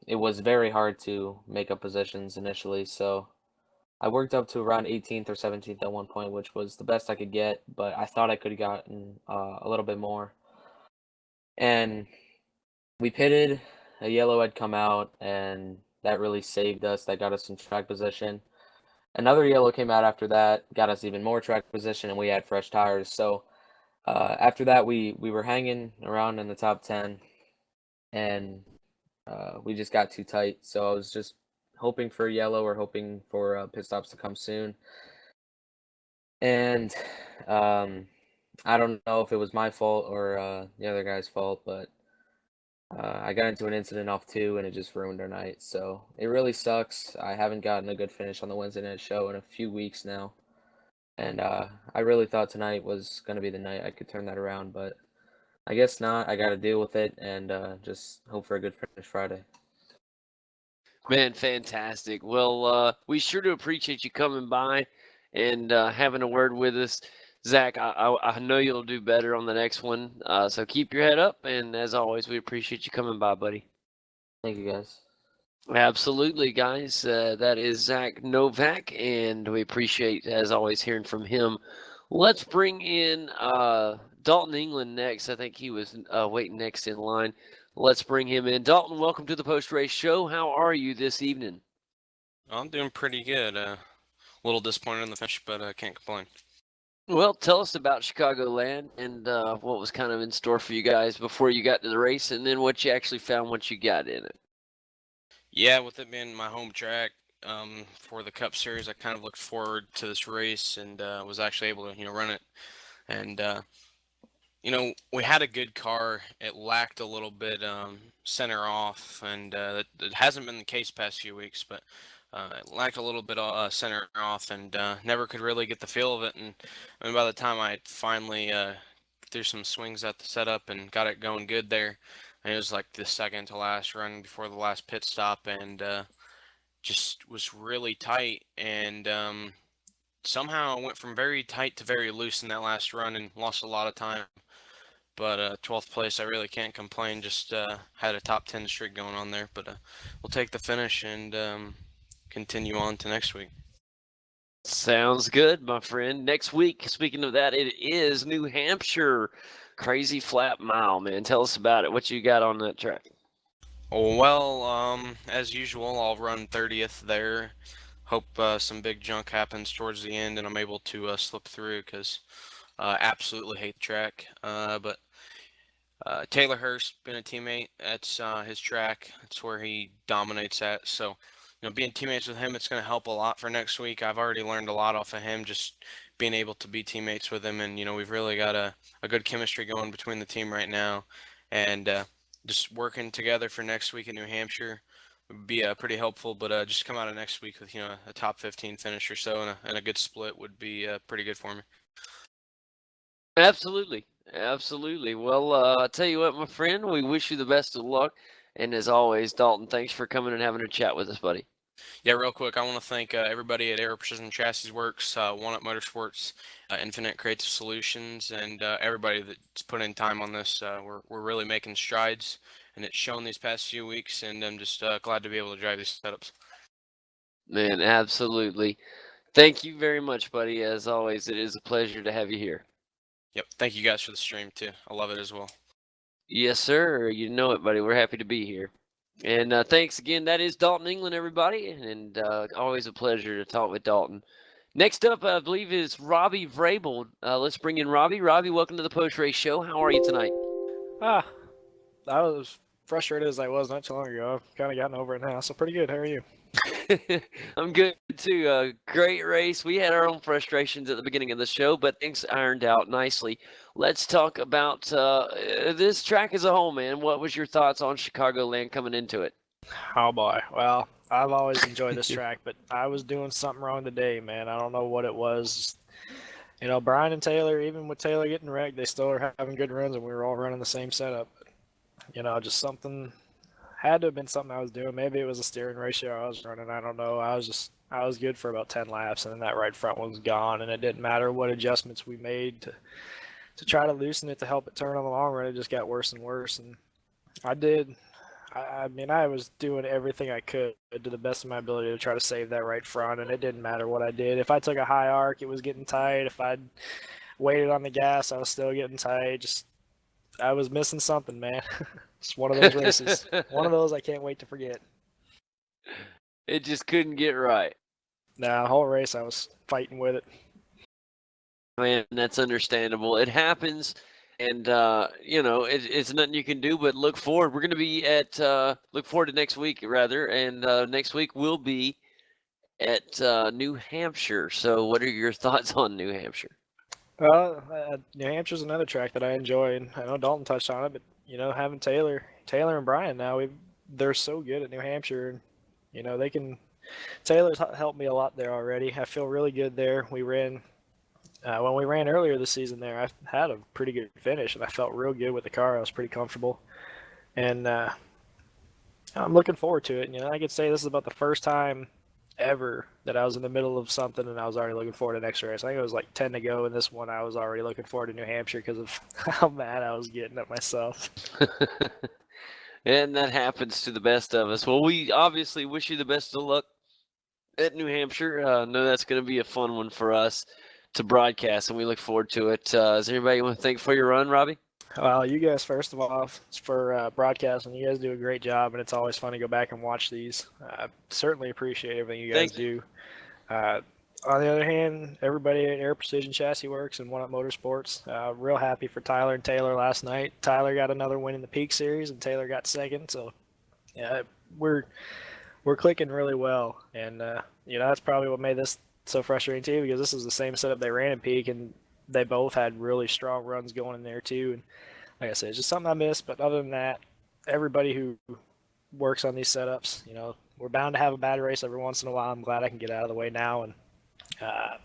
It was very hard to make up positions initially, so I worked up to around 18th or 17th at one point, which was the best I could get, but I thought I could have gotten a little bit more. And we pitted, a yellow had come out, and that really saved us. That got us in track position. Another yellow came out after that, got us even more track position, and we had fresh tires. So after that, we were hanging around in the top 10, and we just got too tight. So I was just hoping for yellow or hoping for pit stops to come soon. And I don't know if it was my fault or the other guy's fault, but I got into an incident off 2 and it just ruined our night. So it really sucks. I haven't gotten a good finish on the Wednesday night show in a few weeks now. And I really thought tonight was going to be the night I could turn that around, but I guess not. I got to deal with it and just hope for a good finish Friday. Man, fantastic. Well, we sure do appreciate you coming by and having a word with us. Zach, I know you'll do better on the next one. So keep your head up. And as always, we appreciate you coming by, buddy. Thank you, guys. Absolutely, guys. That is Zach Novak, and we appreciate, as always, hearing from him. Let's bring in Dalton England next. I think he was waiting next in line. Let's bring him in. Dalton, welcome to the post-race show. How are you this evening? I'm doing pretty good. A little disappointed in the finish, but can't complain. Well, tell us about Chicagoland and what was kind of in store for you guys before you got to the race, and then what you actually found once you got in it. Yeah, with it being my home track for the Cup Series, I kind of looked forward to this race and was actually able to run it. And we had a good car. It lacked a little bit center off, and that hasn't been the case past few weeks, but it lacked a little bit center off, and never could really get the feel of it. And by the time I finally threw some swings at the setup and got it going good there, and it was like the second to last run before the last pit stop, and just was really tight, and somehow I went from very tight to very loose in that last run and lost a lot of time. But 12th place, I really can't complain. Just had a top 10 streak going on there. But we'll take the finish and continue on to next week. Sounds good, my friend. Next week, speaking of that, it is New Hampshire. Crazy flat mile, man. Tell us about it. What you got on that track? Well, as usual, I'll run 30th there. Hope some big junk happens towards the end and I'm able to slip through because absolutely hate the track. But Taylor Hurst, been a teammate. That's his track. That's where he dominates at. So, being teammates with him, it's going to help a lot for next week. I've already learned a lot off of him, just being able to be teammates with him. And, we've really got a good chemistry going between the team right now. And just working together for next week in New Hampshire would be pretty helpful. But just come out of next week with, a top 15 finish or so and a good split would be pretty good for me. Absolutely. Absolutely. Well, I'll tell you what, my friend, we wish you the best of luck. And as always, Dalton, thanks for coming and having a chat with us, buddy. Yeah, real quick, I want to thank everybody at Aero Precision Chassis Works, One Up Motorsports, Infinite Creative Solutions, and everybody that's put in time on this. We're really making strides, and it's shown these past few weeks, and I'm just glad to be able to drive these setups. Man, absolutely. Thank you very much, buddy. As always, it is a pleasure to have you here. Yep, thank you guys for the stream, too. I love it as well. Yes, sir. You know it, buddy. We're happy to be here. And thanks again. That is Dalton England, everybody. And always a pleasure to talk with Dalton. Next up, I believe, is Robbie Vrabel. Let's bring in Robbie. Robbie, welcome to the post-race show. How are you tonight? I was frustrated as I was not too long ago. I've kind of gotten over it now, so pretty good. How are you? I'm good, too. Great race. We had our own frustrations at the beginning of the show, but things ironed out nicely. Let's talk about this track as a whole, man. What was your thoughts on Chicagoland coming into it? Oh, boy. Well, I've always enjoyed this track, but I was doing something wrong today, man. I don't know what it was. Brian and Taylor, even with Taylor getting wrecked, they still are having good runs, and we were all running the same setup. Just something had to have been something I was doing. Maybe it was a steering ratio I was running. I don't know. I was good for about 10 laps, and then that right front was gone, and it didn't matter what adjustments we made to try to loosen it to help it turn on the long run. It just got worse and worse, and I did. I was doing everything I could to the best of my ability to try to save that right front, and it didn't matter what I did. If I took a high arc, it was getting tight. If I'd waited on the gas, I was still getting tight. I was missing something, man. It's one of those races. One of those I can't wait to forget. It just couldn't get right. Nah, the whole race I was fighting with it. Man, that's understandable. It happens. And, it's nothing you can do but look forward. We're going to be look forward to next week, rather. And next week we'll be at New Hampshire. So what are your thoughts on New Hampshire? Well, New Hampshire's another track that I enjoy. And I know Dalton touched on it, but, having Taylor and Brian now, they're so good at New Hampshire. And, Taylor's helped me a lot there already. I feel really good there. We ran... when we ran earlier this season there, I had a pretty good finish, and I felt real good with the car. I was pretty comfortable. And I'm looking forward to it. I could say this is about the first time ever that I was in the middle of something and I was already looking forward to the next race. I think it was like 10 to go, and this one I was already looking forward to New Hampshire because of how mad I was getting at myself. And that happens to the best of us. Well, we obviously wish you the best of luck at New Hampshire. I know that's going to be a fun one for us to broadcast, and we look forward to it. Is there anybody you want to thank for your run, Robbie? Well, you guys, first of all, for broadcasting, you guys do a great job, and it's always fun to go back and watch these. Certainly appreciate everything you guys Thank you. do. Uh, on the other hand, everybody at Air Precision Chassis Works and One Up Motorsports, real happy for Tyler and Taylor last night. Tyler got another win in the Peak Series, and Taylor got second. So, yeah, we're clicking really well, and that's probably what made this so frustrating too, because this is the same setup they ran in Peak, and they both had really strong runs going in there too. And like I said, it's just something I missed. But other than that, everybody who works on these setups, we're bound to have a bad race every once in a while. I'm glad I can get out of the way now. And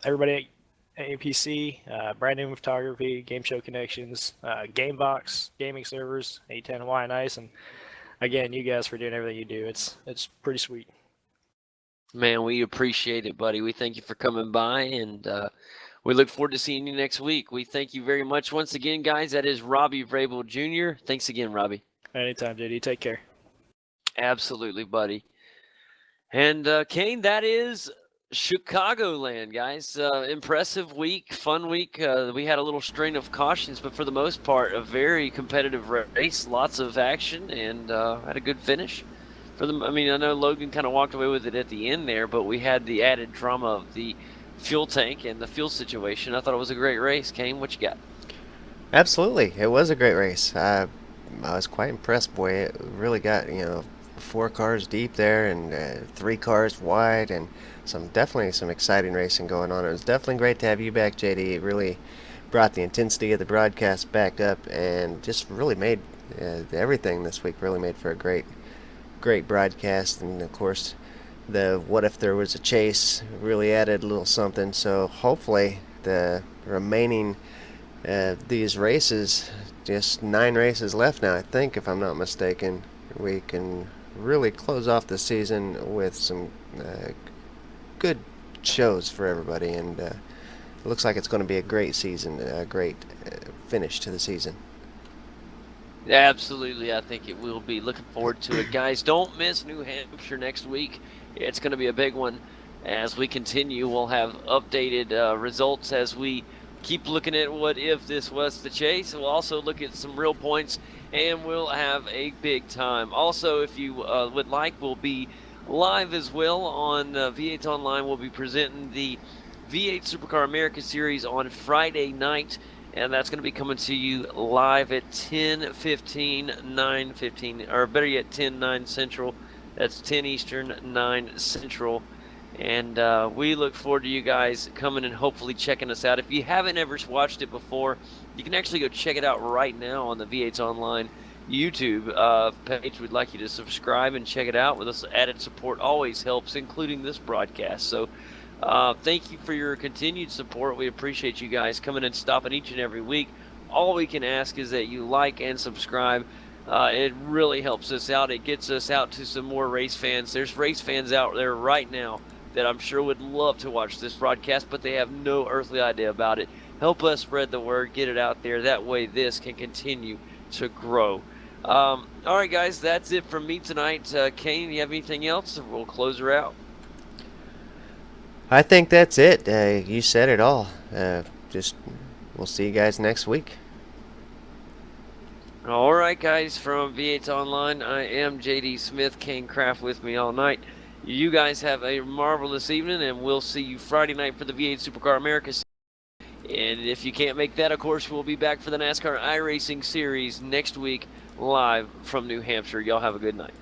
everybody at APC, Brand New Photography, Game Show Connections, Gamebox, Gaming Servers, 810 Hawaiian Ice, and again, you guys for doing everything you do. It's pretty sweet. Man, we appreciate it, buddy. We thank you for coming by, and we look forward to seeing you next week. We thank you very much once again, guys. That is Robbie Vrabel Jr. Thanks again, Robbie. Anytime, JD. Take care. Absolutely, buddy. And Kane, that is Chicagoland, guys. Impressive week, fun week. We had a little string of cautions, but for the most part, a very competitive race. Lots of action, and had a good finish. I know Logan kind of walked away with it at the end there, but we had the added drama of the fuel tank and the fuel situation. I thought it was a great race. Kane, what you got? Absolutely, it was a great race. I was quite impressed, boy. It really got 4 cars deep there and 3 cars wide, and definitely some exciting racing going on. It was definitely great to have you back, JD. It really brought the intensity of the broadcast back up, and just really made everything this week really made for a great broadcast. And of course, the what if there was a chase really added a little something. So hopefully the remaining these races, just 9 races left now, I think, if I'm not mistaken, we can really close off the season with some good shows for everybody, and it looks like it's going to be a great season, a great finish to the season. Absolutely, I think it will be. Looking forward to it. Guys, don't miss New Hampshire next week. It's going to be a big one. As we continue, we'll have updated results as we keep looking at what if this was the chase. We'll also look at some real points, and we'll have a big time. Also, if you would like, we'll be live as well on V8 Online. We'll be presenting the V8 Supercar America Series on Friday night, and that's going to be coming to you live at 10:15, 9:15, or better yet, 10:09 Central. That's 10 Eastern, 9 Central. And we look forward to you guys coming and hopefully checking us out. If you haven't ever watched it before, you can actually go check it out right now on the V8's Online YouTube page. We'd like you to subscribe and check it out. With us, added support always helps, including this broadcast. So thank you for your continued support. We appreciate you guys coming and stopping each and every week. All we can ask is that you like and subscribe. It really helps us out. It gets us out to some more race fans. There's race fans out there right now that I'm sure would love to watch this broadcast, but they have no earthly idea about it. Help us spread the word, get it out there. That way this can continue to grow. All right, guys, that's it from me tonight. Kane, you have anything else? We'll close her out. I think that's it. You said it all. We'll see you guys next week. All right, guys, from V8 Online, I am JD Smith. Kane Craft with me all night. You guys have a marvelous evening, and we'll see you Friday night for the V8 Supercar America. And if you can't make that, of course, we'll be back for the NASCAR iRacing Series next week live from New Hampshire. Y'all have a good night.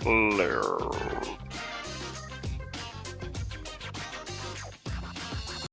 Clear.